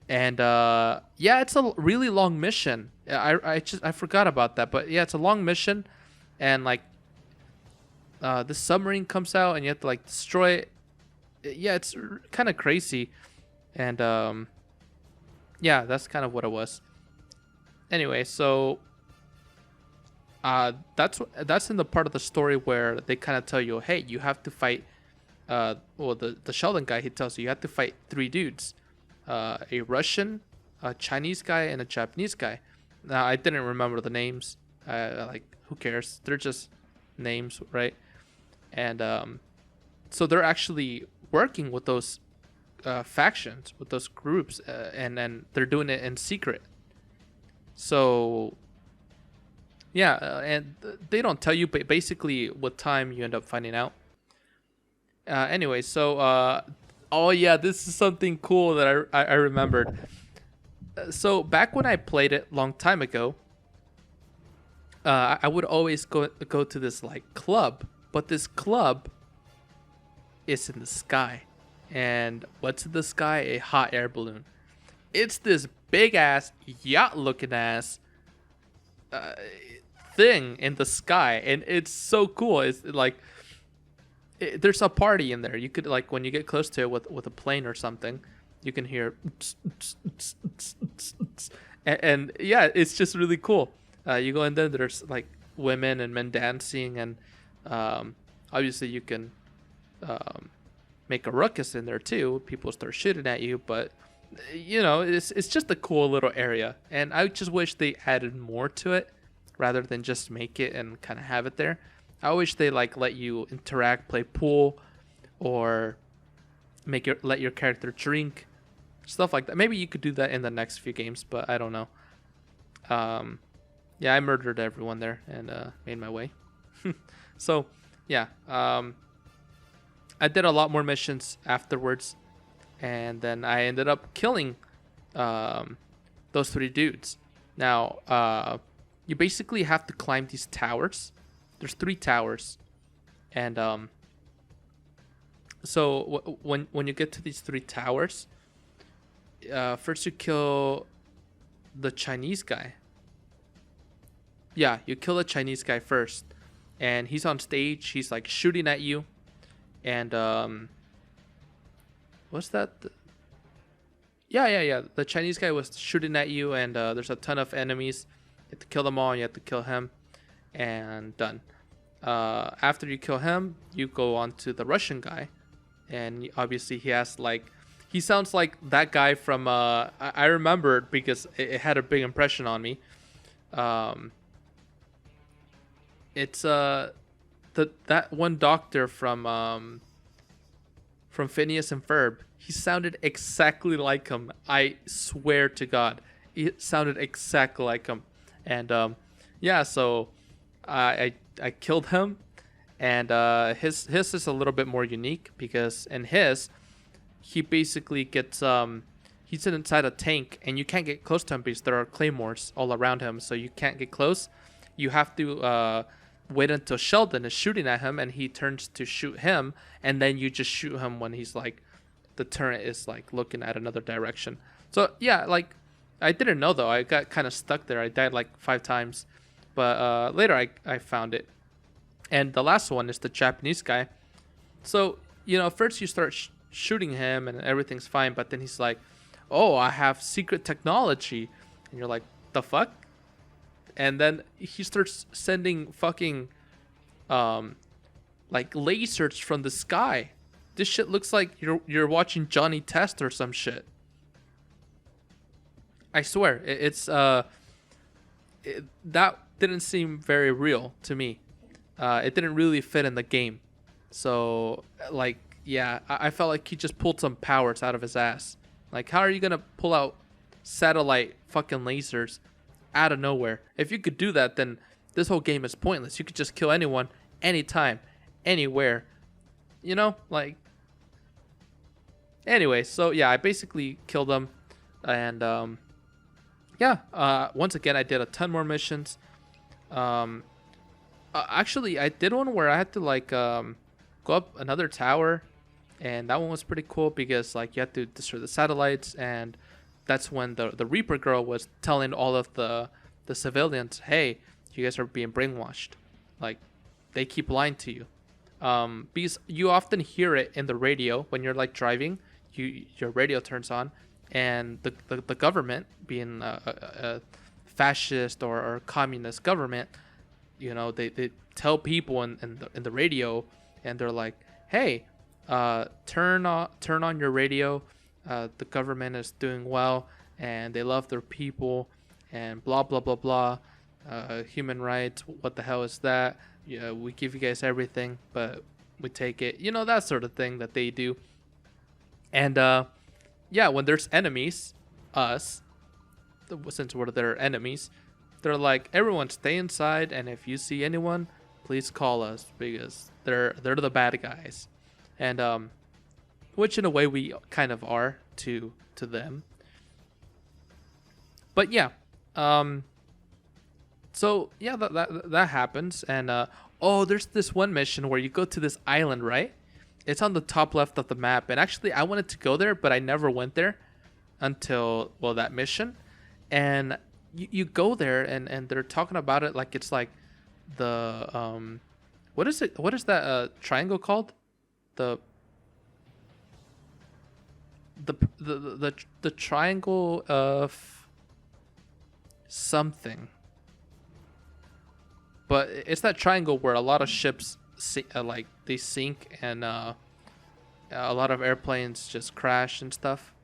And yeah, it's a really long mission. I forgot about that, but yeah, it's a long mission, and like this submarine comes out and you have to like destroy it. Yeah, it's kind of crazy, and yeah, that's kind of what it was. Anyway, so that's in the part of the story where they kind of tell you, hey, you have to fight. Well, the Sheldon guy, he tells you have to fight 3 dudes, a Russian, a Chinese guy, and a Japanese guy. Now I didn't remember the names. Like, who cares? They're just names, right? And so they're actually working with those factions, with those groups, and they're doing it in secret. So yeah, and they don't tell you, but basically with time you end up finding out. Anyway, so oh yeah, this is something cool that I remembered. So back when I played it long time ago, I would always go to this like club, but this club is in the sky. And what's in the sky? A hot air balloon. It's this big ass yacht looking ass thing in the sky, and it's so cool. It's like there's a party in there. You could, like, when you get close to it with a plane or something, you can hear and yeah, it's just really cool. You go in there, there's like women and men dancing, and obviously you can make a ruckus in there too. People start shooting at you, but you know, it's just a cool little area, and I just wish they added more to it rather than just make it and kind of have it there. I wish they like let you interact, play pool, or let your character drink, stuff like that. Maybe you could do that in the next few games, but I don't know. Yeah, I murdered everyone there and made my way. So yeah, I did a lot more missions afterwards, and then I ended up killing those 3 dudes. Now, you basically have to climb these towers. There's 3 towers, and so when you get to these 3 towers, first you kill the Chinese guy. Yeah, you kill the Chinese guy first, and he's on stage. He's like shooting at you, and what's that? Yeah. The Chinese guy was shooting at you, and there's a ton of enemies. You have to kill them all, and you have to kill him, and done. After you kill him, you go on to the Russian guy, and obviously he sounds like that guy from I remember it because it had a big impression on me. It's that one doctor from Phineas and Ferb. He sounded exactly like him. I swear to God, it sounded exactly like him. And yeah, so I killed him, and his is a little bit more unique because in his, he basically gets he's inside a tank, and you can't get close to him because there are claymores all around him, so you can't get close. You have to wait until Sheldon is shooting at him, and he turns to shoot him, and then you just shoot him when he's like, the turret is like looking at another direction. So yeah, like, I didn't know though. I got kind of stuck there. I died like 5 times, but later I found it. And the last one is the Japanese guy. So, first you start shooting him and everything's fine, but then he's like, "Oh, I have secret technology." And you're like, "The fuck?" And then he starts sending fucking like lasers from the sky. This shit looks like you're watching Johnny Test or some shit. I swear, that didn't seem very real to me. It didn't really fit in the game. So, like, yeah, I felt like he just pulled some powers out of his ass. Like, how are you gonna pull out satellite fucking lasers out of nowhere? If you could do that, then this whole game is pointless. You could just kill anyone, anytime, anywhere. Like. Anyway, so yeah, I basically killed them, and once again, I did a ton more missions. Actually, I did one where I had to like go up another tower, and that one was pretty cool because like you had to destroy the satellites, and that's when the Reaper girl was telling all of the civilians, "Hey, you guys are being brainwashed. Like, they keep lying to you." Because you often hear it in the radio when you're like driving. Your radio turns on, and the government, being a fascist or communist government, they tell people in the radio, and they're like, "Hey, turn on your radio. The government is doing well, and they love their people, and blah blah blah blah. Human rights. What the hell is that? Yeah, we give you guys everything, but we take it. That sort of thing that they do." And when there's enemies, us, since we're their enemies, they're like, "Everyone stay inside, and if you see anyone, please call us because they're the bad guys." And which in a way we kind of are to them. But yeah, so yeah, that happens, and there's this one mission where you go to this island, right? It's on the top left of the map, and actually I wanted to go there, but I never went there until that mission. And you go there, and they're talking about it like it's like the what is that triangle called? The triangle of something. But it's that triangle where a lot of ships like they sink, and a lot of airplanes just crash and stuff.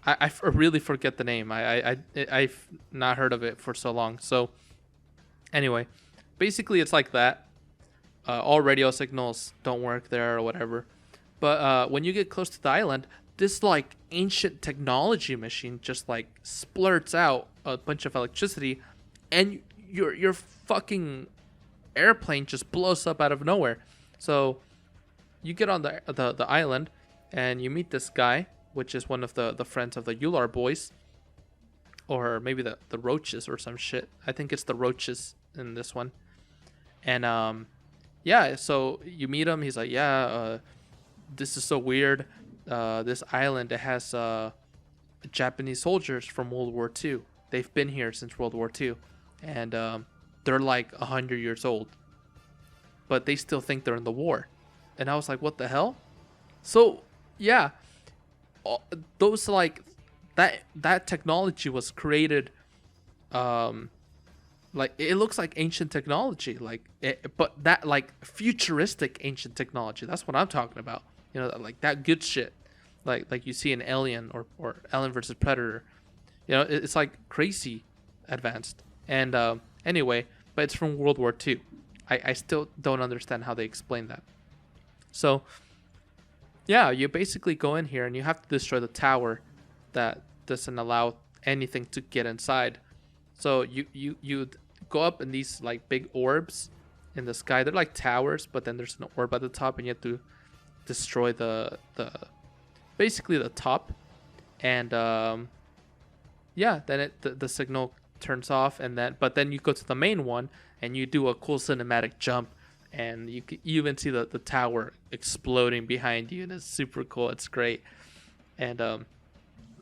I really forget the name. I've not heard of it for so long. So anyway, basically it's like that. All radio signals don't work there or whatever. But when you get close to the island, this like ancient technology machine just like splurts out a bunch of electricity, and your fucking airplane just blows up out of nowhere. So you get on the island, and you meet this guy, which is one of the friends of the Ular boys, or maybe the Roaches or some shit. I think it's the Roaches in this one. And so you meet him. He's like, "Yeah, this is so weird. This island, it has Japanese soldiers from World War II. They've been here since World War II, and they're like 100 years old, but they still think they're in the war." And I was like, "What the hell?" So yeah, those like that technology was created, like it looks like ancient technology, but that like futuristic ancient technology. That's what I'm talking about. Like that good shit, like you see in Alien or Alien versus Predator. It's like crazy advanced. And anyway, but it's from World War II. I still don't understand how they explain that. So yeah, you basically go in here and you have to destroy the tower that doesn't allow anything to get inside. So you go up in these like big orbs in the sky. They're like towers, but then there's an orb at the top, and you have to destroy the basically the top. And then the signal turns off, but then you go to the main one and you do a cool cinematic jump, and you even see the tower exploding behind you, and it's super cool. It's great. And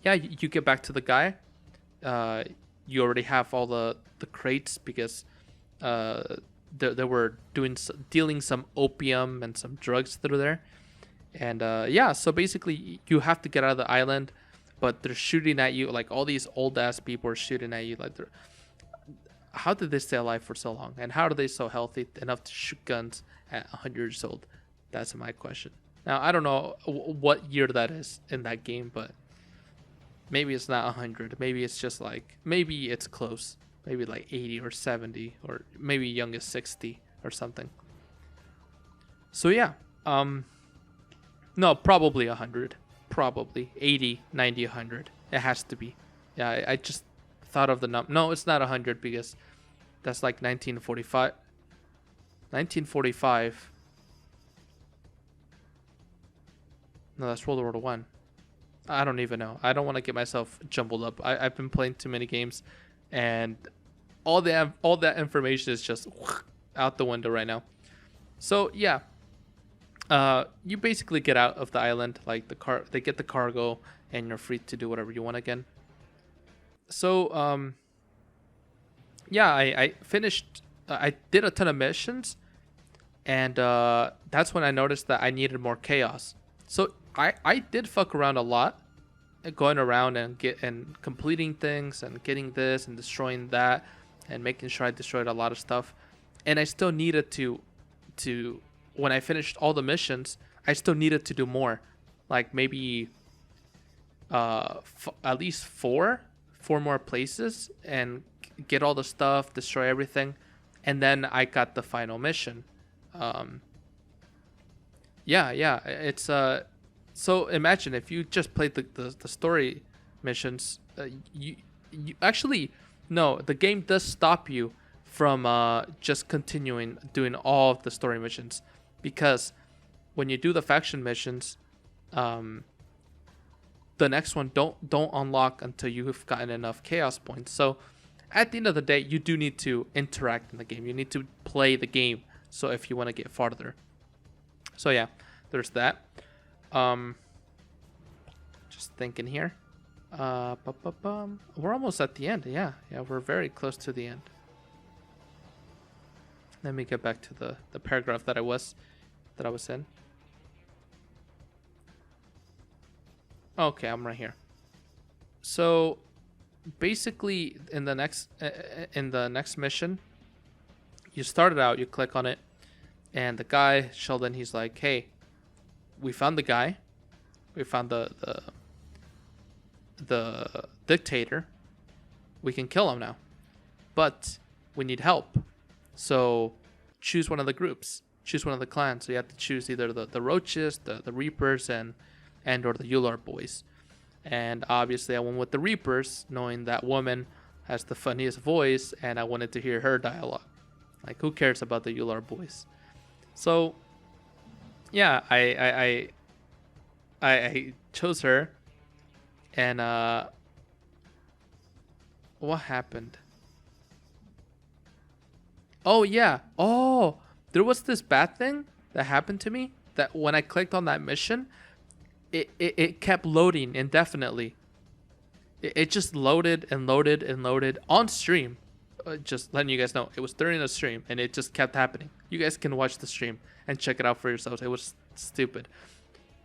you get back to the guy. You already have all the crates because they were dealing some opium and some drugs through there. And yeah, so basically you have to get out of the island, but they're shooting at you. Like all these old ass people are shooting at you. Like, how did they stay alive for so long? And how are they so healthy enough to shoot guns at 100 years old? That's my question. Now, I don't know what year that is in that game, but maybe it's not 100. Maybe it's just like, maybe it's close. Maybe like 80 or 70, or maybe young as 60 or something. So yeah, no, probably 100. Probably 80, 90, 100. It has to be. Yeah, I just thought of the number. No, it's not 100 because that's like 1945. 1945. No, that's World War One. I don't even know. I don't want to get myself jumbled up. I've been playing too many games, and all that information is just out the window right now. So yeah, you basically get out of the island. Like they get the cargo, and you're free to do whatever you want again. So yeah, I finished. I did a ton of missions, and that's when I noticed that I needed more chaos. So I did fuck around a lot, going around and completing things and getting this and destroying that and making sure I destroyed a lot of stuff. And I still needed to when I finished all the missions, I still needed to do more, like maybe at least four more places and get all the stuff, destroy everything, and then I got the final mission. Yeah, it's so imagine if you just played the story missions, you actually, no, the game does stop you from just continuing doing all of the story missions, because when you do the faction missions, the next one don't unlock until you've gotten enough chaos points. So at the end of the day, you do need to interact in the game. You need to play the game. So if you want to get farther. So yeah, there's that. Just thinking here. We're almost at the end. Yeah, we're very close to the end. Let me get back to the paragraph that I was in. Okay, I'm right here. So basically in the next mission, you start it out, you click on it, and the guy Sheldon, he's like, hey, we found the guy, we found the dictator, we can kill him now, but we need help, so choose one of the groups, choose one of the clans. So you have to choose either the roaches, the reapers, and or the Ular boys. And obviously I went with the reapers, knowing that woman has the funniest voice, and I wanted to hear her dialogue. Like, who cares about the Ular boys? So yeah, I chose her. And what happened? Oh yeah. Oh, there was this bad thing that happened to me, that when I clicked on that mission, it kept loading indefinitely. It just loaded and loaded and loaded on stream. Just letting you guys know, it was during a stream and it just kept happening. You guys can watch the stream and check it out for yourselves. It was stupid.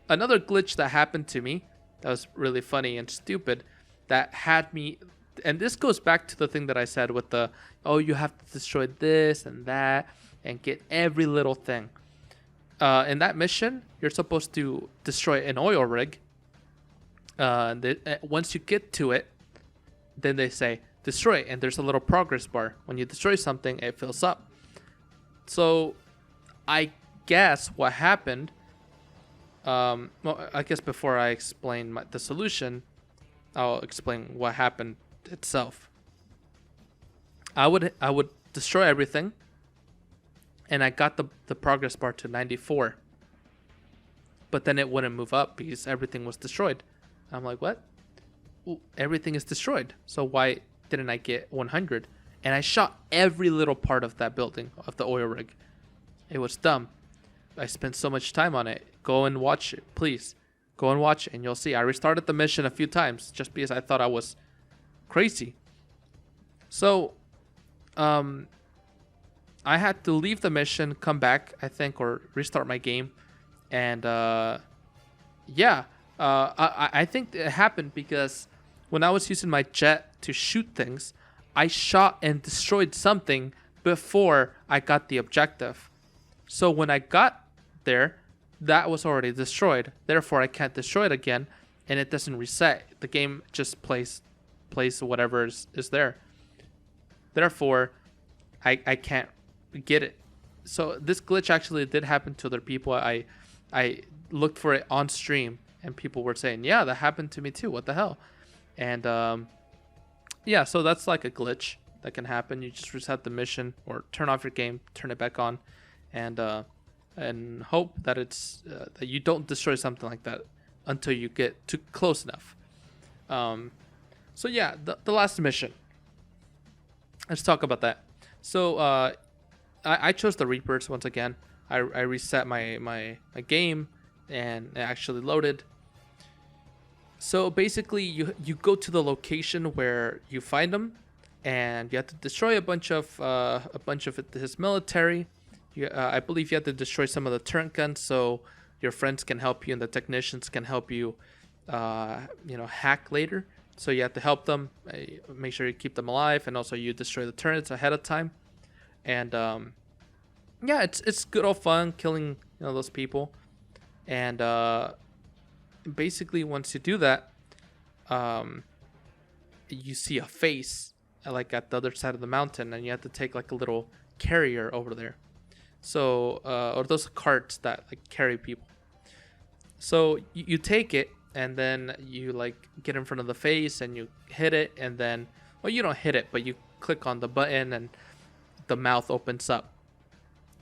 Another glitch that happened to me that was really funny and stupid, that had me, and this goes back to the thing that I said with the, oh, you have to destroy this and that and get every little thing. In that mission, you're supposed to destroy an oil rig. Once you get to it, then they say destroy, and there's a little progress bar. When you destroy something, it fills up. So I guess what happened, well, I guess before I explain the solution, I'll explain what happened itself. I would destroy everything, and I got the progress bar to 94. But then it wouldn't move up because everything was destroyed. I'm like, what? Well, everything is destroyed. So why didn't I get 100? And I shot every little part of that building, of the oil rig. It was dumb. I spent so much time on it. Go and watch it, please. Go and watch it, and you'll see. I restarted the mission a few times just because I thought I was crazy. So, I had to leave the mission, come back, I think, or restart my game, and yeah, I think it happened because when I was using my jet to shoot things, I shot and destroyed something before I got the objective. So when I got there, that was already destroyed. Therefore, I can't destroy it again, and it doesn't reset. The game just plays whatever is there. Therefore, I can't get it. So this glitch actually did happen to other people. I looked for it on stream, and people were saying, "Yeah, that happened to me too. What the hell?" And yeah, so that's like a glitch that can happen. You just reset the mission or turn off your game, turn it back on, and hope that it's that you don't destroy something like that until you get too close enough. So yeah, the last mission. Let's talk about that. So I chose the Reapers once again. I reset my game, and it actually loaded. So basically, you go to the location where you find them, and you have to destroy a bunch of his military. I believe you have to destroy some of the turret guns, so your friends can help you and the technicians can help you, hack later. So you have to help them, make sure you keep them alive, and also you destroy the turrets ahead of time. And yeah, it's good old fun killing those people. And basically, once you do that, you see a face like at the other side of the mountain, and you have to take like a little carrier over there. So or those carts that like carry people. So you take it, and then you like get in front of the face and you hit it, and then, well, you don't hit it, but you click on the button and the mouth opens up.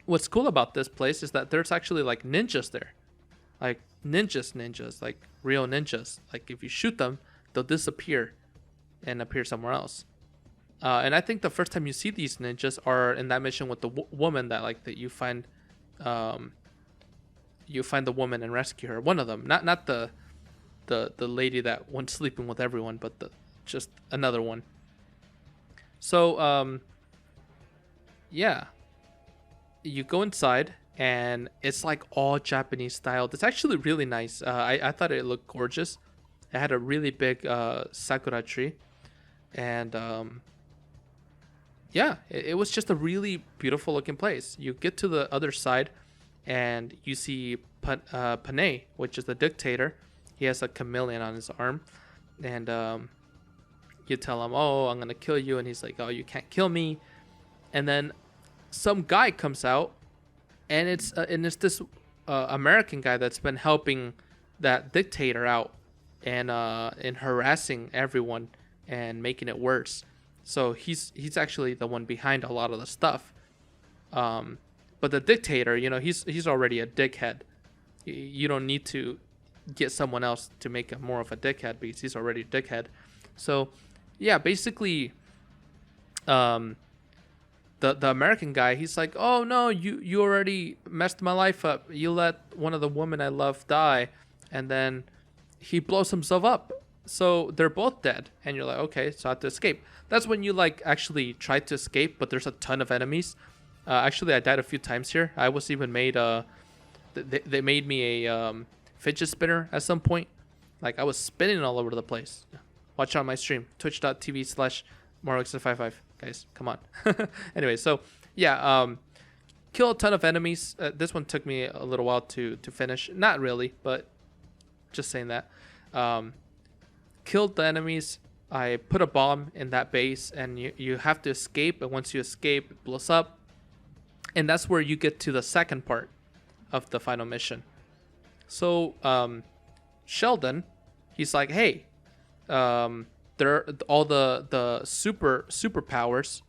What's cool about this place is that there's actually like ninjas there, like ninjas, like real ninjas. Like if you shoot them, they'll disappear and appear somewhere else. And I think the first time you see these ninjas are in that mission with the woman that you find. You find the woman and rescue her. One of them, not the lady that went sleeping with everyone, but just another one. So yeah, you go inside, and it's like all Japanese styled. It's actually really nice. I thought it looked gorgeous. It had a really big sakura tree, and yeah, it was just a really beautiful looking place. You get to the other side, and you see Panay, which is the dictator. He has a chameleon on his arm, and you tell him, "Oh, I'm gonna kill you," and he's like, "Oh, you can't kill me." And then some guy comes out, and it's this American guy that's been helping that dictator out, and harassing everyone and making it worse. So he's actually the one behind a lot of the stuff. But the dictator, he's already a dickhead. You don't need to get someone else to make him more of a dickhead because he's already a dickhead. So yeah, basically, the American guy, he's like, "Oh no, you already messed my life up. You let one of the women I love die," and then he blows himself up. So they're both dead, and you're like, okay, so I have to escape. That's when you like actually try to escape, but there's a ton of enemies. Actually, I died a few times here. I was even made they made me a fidget spinner at some point. Like I was spinning all over the place. Watch on my stream, twitch.tv/Maru-chan55. Guys, come on. Anyway, so yeah, kill a ton of enemies. This one took me a little while to finish. Not really, but just saying that. Killed the enemies. I put a bomb in that base, and you have to escape. And once you escape, it blows up. And that's where you get to the second part of the final mission. So Sheldon, he's like, "Hey, there are all the superpowers.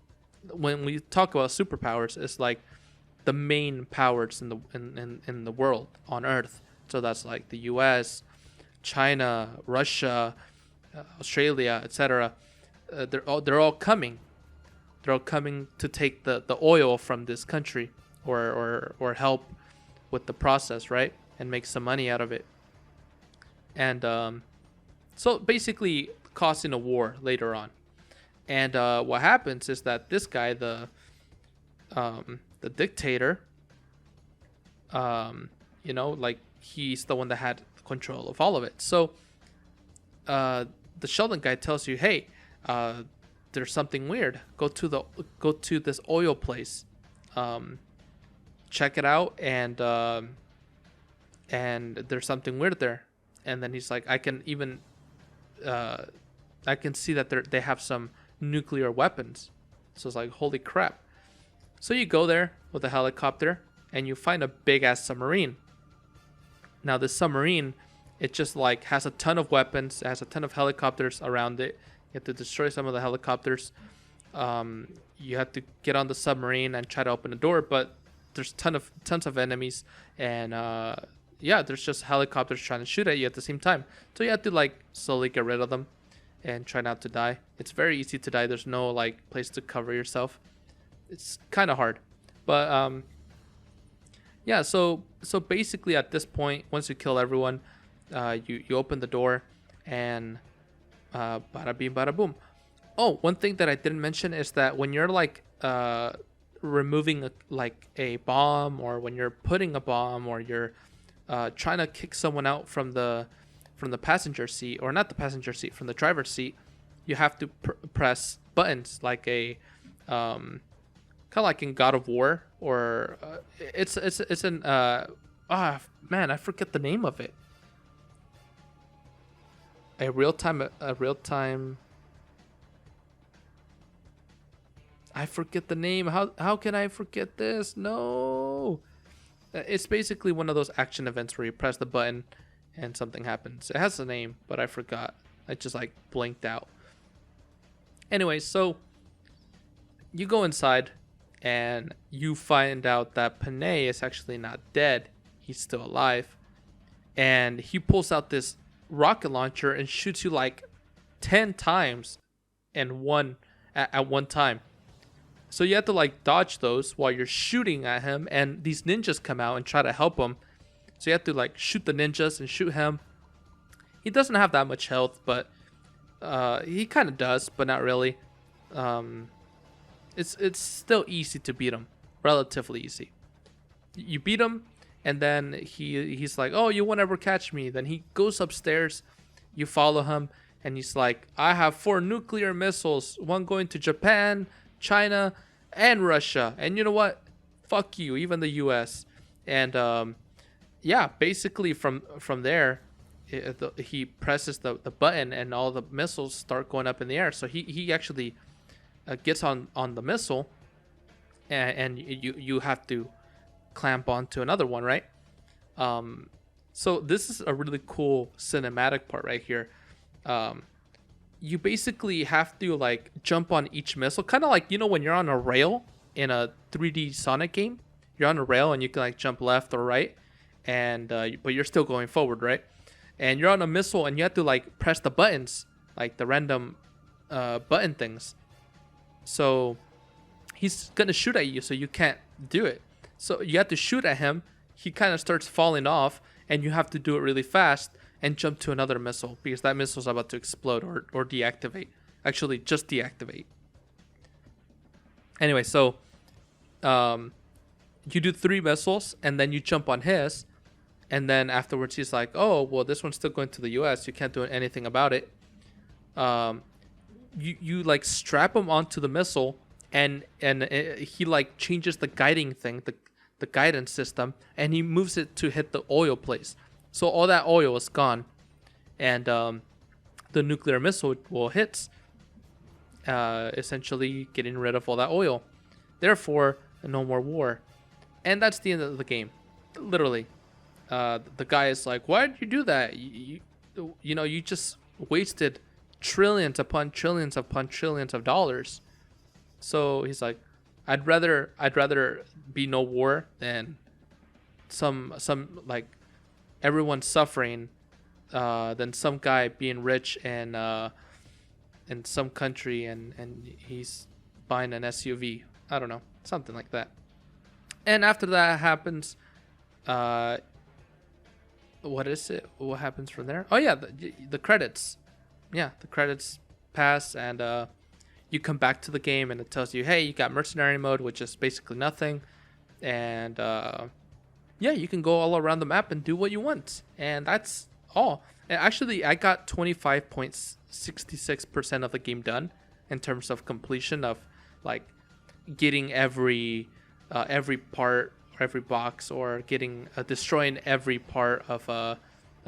When we talk about superpowers, it's like the main powers in the world on Earth. So that's like the U.S., China, Russia, Australia, etc. They're all coming. They're all coming to take the oil from this country, or help with the process, right, and make some money out of it. And so basically causing a war later on. And what happens is that this guy, the the dictator, like he's the one that had control of all of it. So the Sheldon guy tells you, hey, there's something weird. Go to this oil place, check it out, and there's something weird there. And then he's like, I can see that they have some nuclear weapons. So it's like, holy crap. So you go there with a helicopter and you find a big ass submarine. Now this submarine, it just like has a ton of weapons, it has a ton of helicopters around it. You have to destroy some of the helicopters. You have to get on the submarine and try to open the door, but there's tons of enemies, and there's just helicopters trying to shoot at you at the same time. So you have to like slowly get rid of them and try not to die. It's very easy to die. There's no like place to cover yourself. It's kind of hard, but so basically at this point, once you kill everyone, you open the door, and bada bing bada boom. Oh, one thing that I didn't mention is that when you're like removing a bomb, or when you're putting a bomb, or you're trying to kick someone out from the passenger seat, or not the passenger seat, from the driver's seat, you have to press buttons like a kind of like in God of War, or it's an man, I forget the name of it. A real time. I forget the name. How can I forget this? No. It's basically one of those action events where you press the button and something happens. It has a name, but I forgot. I just like blinked out. Anyway, so you go inside and you find out that Panay is actually not dead. He's still alive. And he pulls out this rocket launcher and shoots you like 10 times at one time. So you have to like dodge those while you're shooting at him, and these ninjas come out and try to help him. So you have to like shoot the ninjas and shoot him. He doesn't have that much health, but he kind of does, but not really. It's still easy to beat him, relatively easy. You beat him, and then he's like, oh, you won't ever catch me. Then he goes upstairs, you follow him, and he's like, I have 4 nuclear missiles, one going to Japan, China, and Russia. And you know what? Fuck you, even the US. And basically from there, he presses the button and all the missiles start going up in the air. So he actually gets on the missile, and you have to clamp onto another one, right? So this is a really cool cinematic part right here. You basically have to like jump on each missile, kind of like, you know, when you're on a rail in a 3D Sonic game. You're on a rail and you can like jump left or right, and but you're still going forward, right? And you're on a missile and you have to like press the buttons, like the random button things. So he's gonna shoot at you, so you can't do it. So you have to shoot at him. He kind of starts falling off, and you have to do it really fast and jump to another missile, because that missile is about to explode or deactivate. Actually, just deactivate. Anyway, so you do 3 missiles, and then you jump on his, and then afterwards he's like, oh, well, this one's still going to the US. You can't do anything about it. You like strap him onto the missile, and he like changes the guiding thing, the guidance system, and he moves it to hit the oil place. So all that oil is gone, and the nuclear missile hits, essentially getting rid of all that oil. Therefore, no more war. And that's the end of the game. Literally. The guy is like, why did you do that? You just wasted trillions upon trillions upon trillions of dollars. So he's like, I'd rather be no war than some like everyone suffering, than some guy being rich and in some country and he's buying an SUV. I don't know, something like that. And after that happens, what is it? What happens from there? Oh yeah, the credits. Yeah, the credits pass, and you come back to the game and it tells you, hey, you got mercenary mode, which is basically nothing. And yeah, you can go all around the map and do what you want. And that's all. And actually, I got 25.66% of the game done in terms of completion of like getting every part, every box, or getting destroying every part of a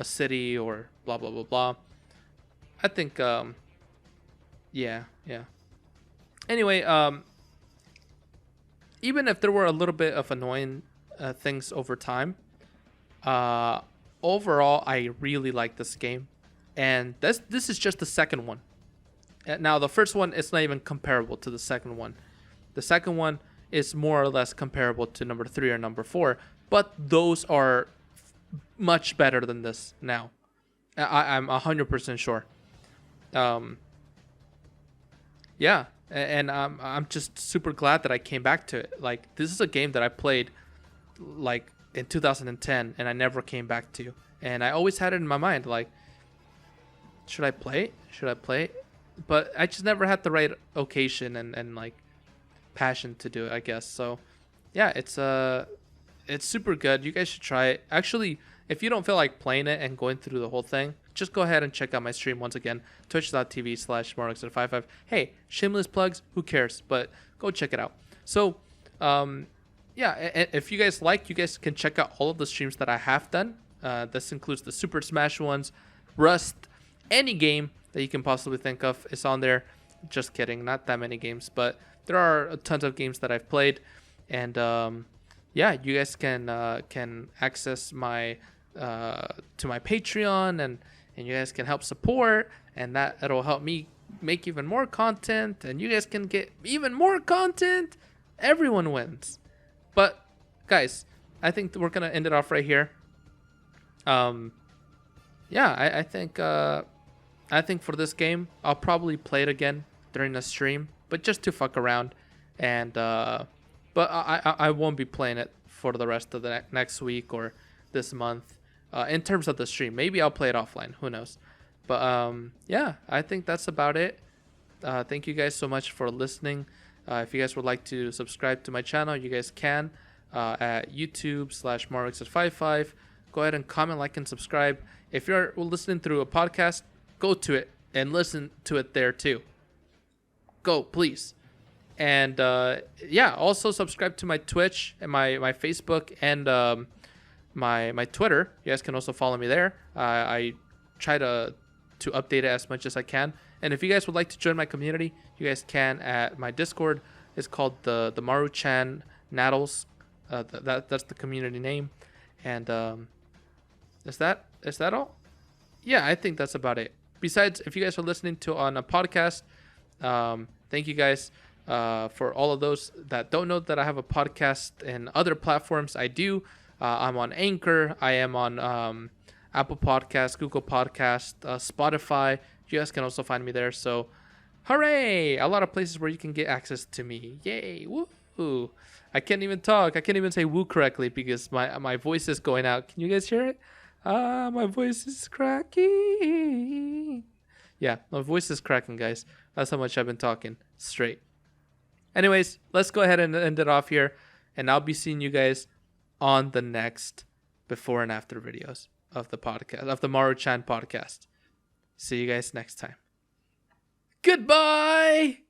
city, or blah blah blah blah. I think yeah. Anyway, even if there were a little bit of annoying things over time, overall I really like this game, and this is just the second one. Now the first one is not even comparable to the second one. The second one is more or less comparable to number 3 or number 4, but those are much better than this now. I'm 100% sure. Yeah, and I'm just super glad that I came back to it. Like, this is a game that I played like in 2010 and I never came back to, and I always had it in my mind, like, should I play it? But I just never had the right occasion and like passion to do it, I guess. So yeah, it's super good. You guys should try it. Actually, if you don't feel like playing it and going through the whole thing, just go ahead and check out my stream once again, twitch.tv/Maru-chan55. Hey, shameless plugs, who cares? But go check it out. So yeah, if you guys like, you guys can check out all of the streams that I have done. This includes the Super Smash ones, Rust, any game that you can possibly think of is on there. Just kidding, not that many games, but there are tons of games that I've played. And yeah, you guys can access my to my Patreon, and you guys can help support, and it'll help me make even more content, and you guys can get even more content. Everyone wins. But guys, I think we're gonna end it off right here. Yeah, I think for this game, I'll probably play it again during the stream, but just to fuck around. And but I won't be playing it for the rest of the next week or this month. In terms of the stream, maybe I'll play it offline. Who knows? But yeah, I think that's about it. Thank you guys so much for listening. If you guys would like to subscribe to my channel, you guys can at YouTube/Maru-chan55. Go ahead and comment, like, and subscribe. If you're listening through a podcast, go to it and listen to it there too. Go, please. And yeah, also subscribe to my Twitch and my Facebook and my Twitter. You guys can also follow me there. I try to update it as much as I can. And if you guys would like to join my community, you guys can at my Discord. It's called the Maru-chan Naddles. That's the community name. And is that all? Yeah, I think that's about it. Besides, if you guys are listening to on a podcast, thank you guys. For all of those that don't know that I have a podcast in other platforms, I do. I'm on Anchor. I am on Apple Podcasts, Google Podcasts, Spotify. You guys can also find me there. So, hooray! A lot of places where you can get access to me. Yay! Woo! I can't even talk. I can't even say woo correctly because my voice is going out. Can you guys hear it? My voice is cracking. Yeah, my voice is cracking, guys. That's how much I've been talking straight. Anyways, let's go ahead and end it off here. And I'll be seeing you guys on the next before and after videos of the podcast, of the Maru-chan podcast. See you guys next time. Goodbye!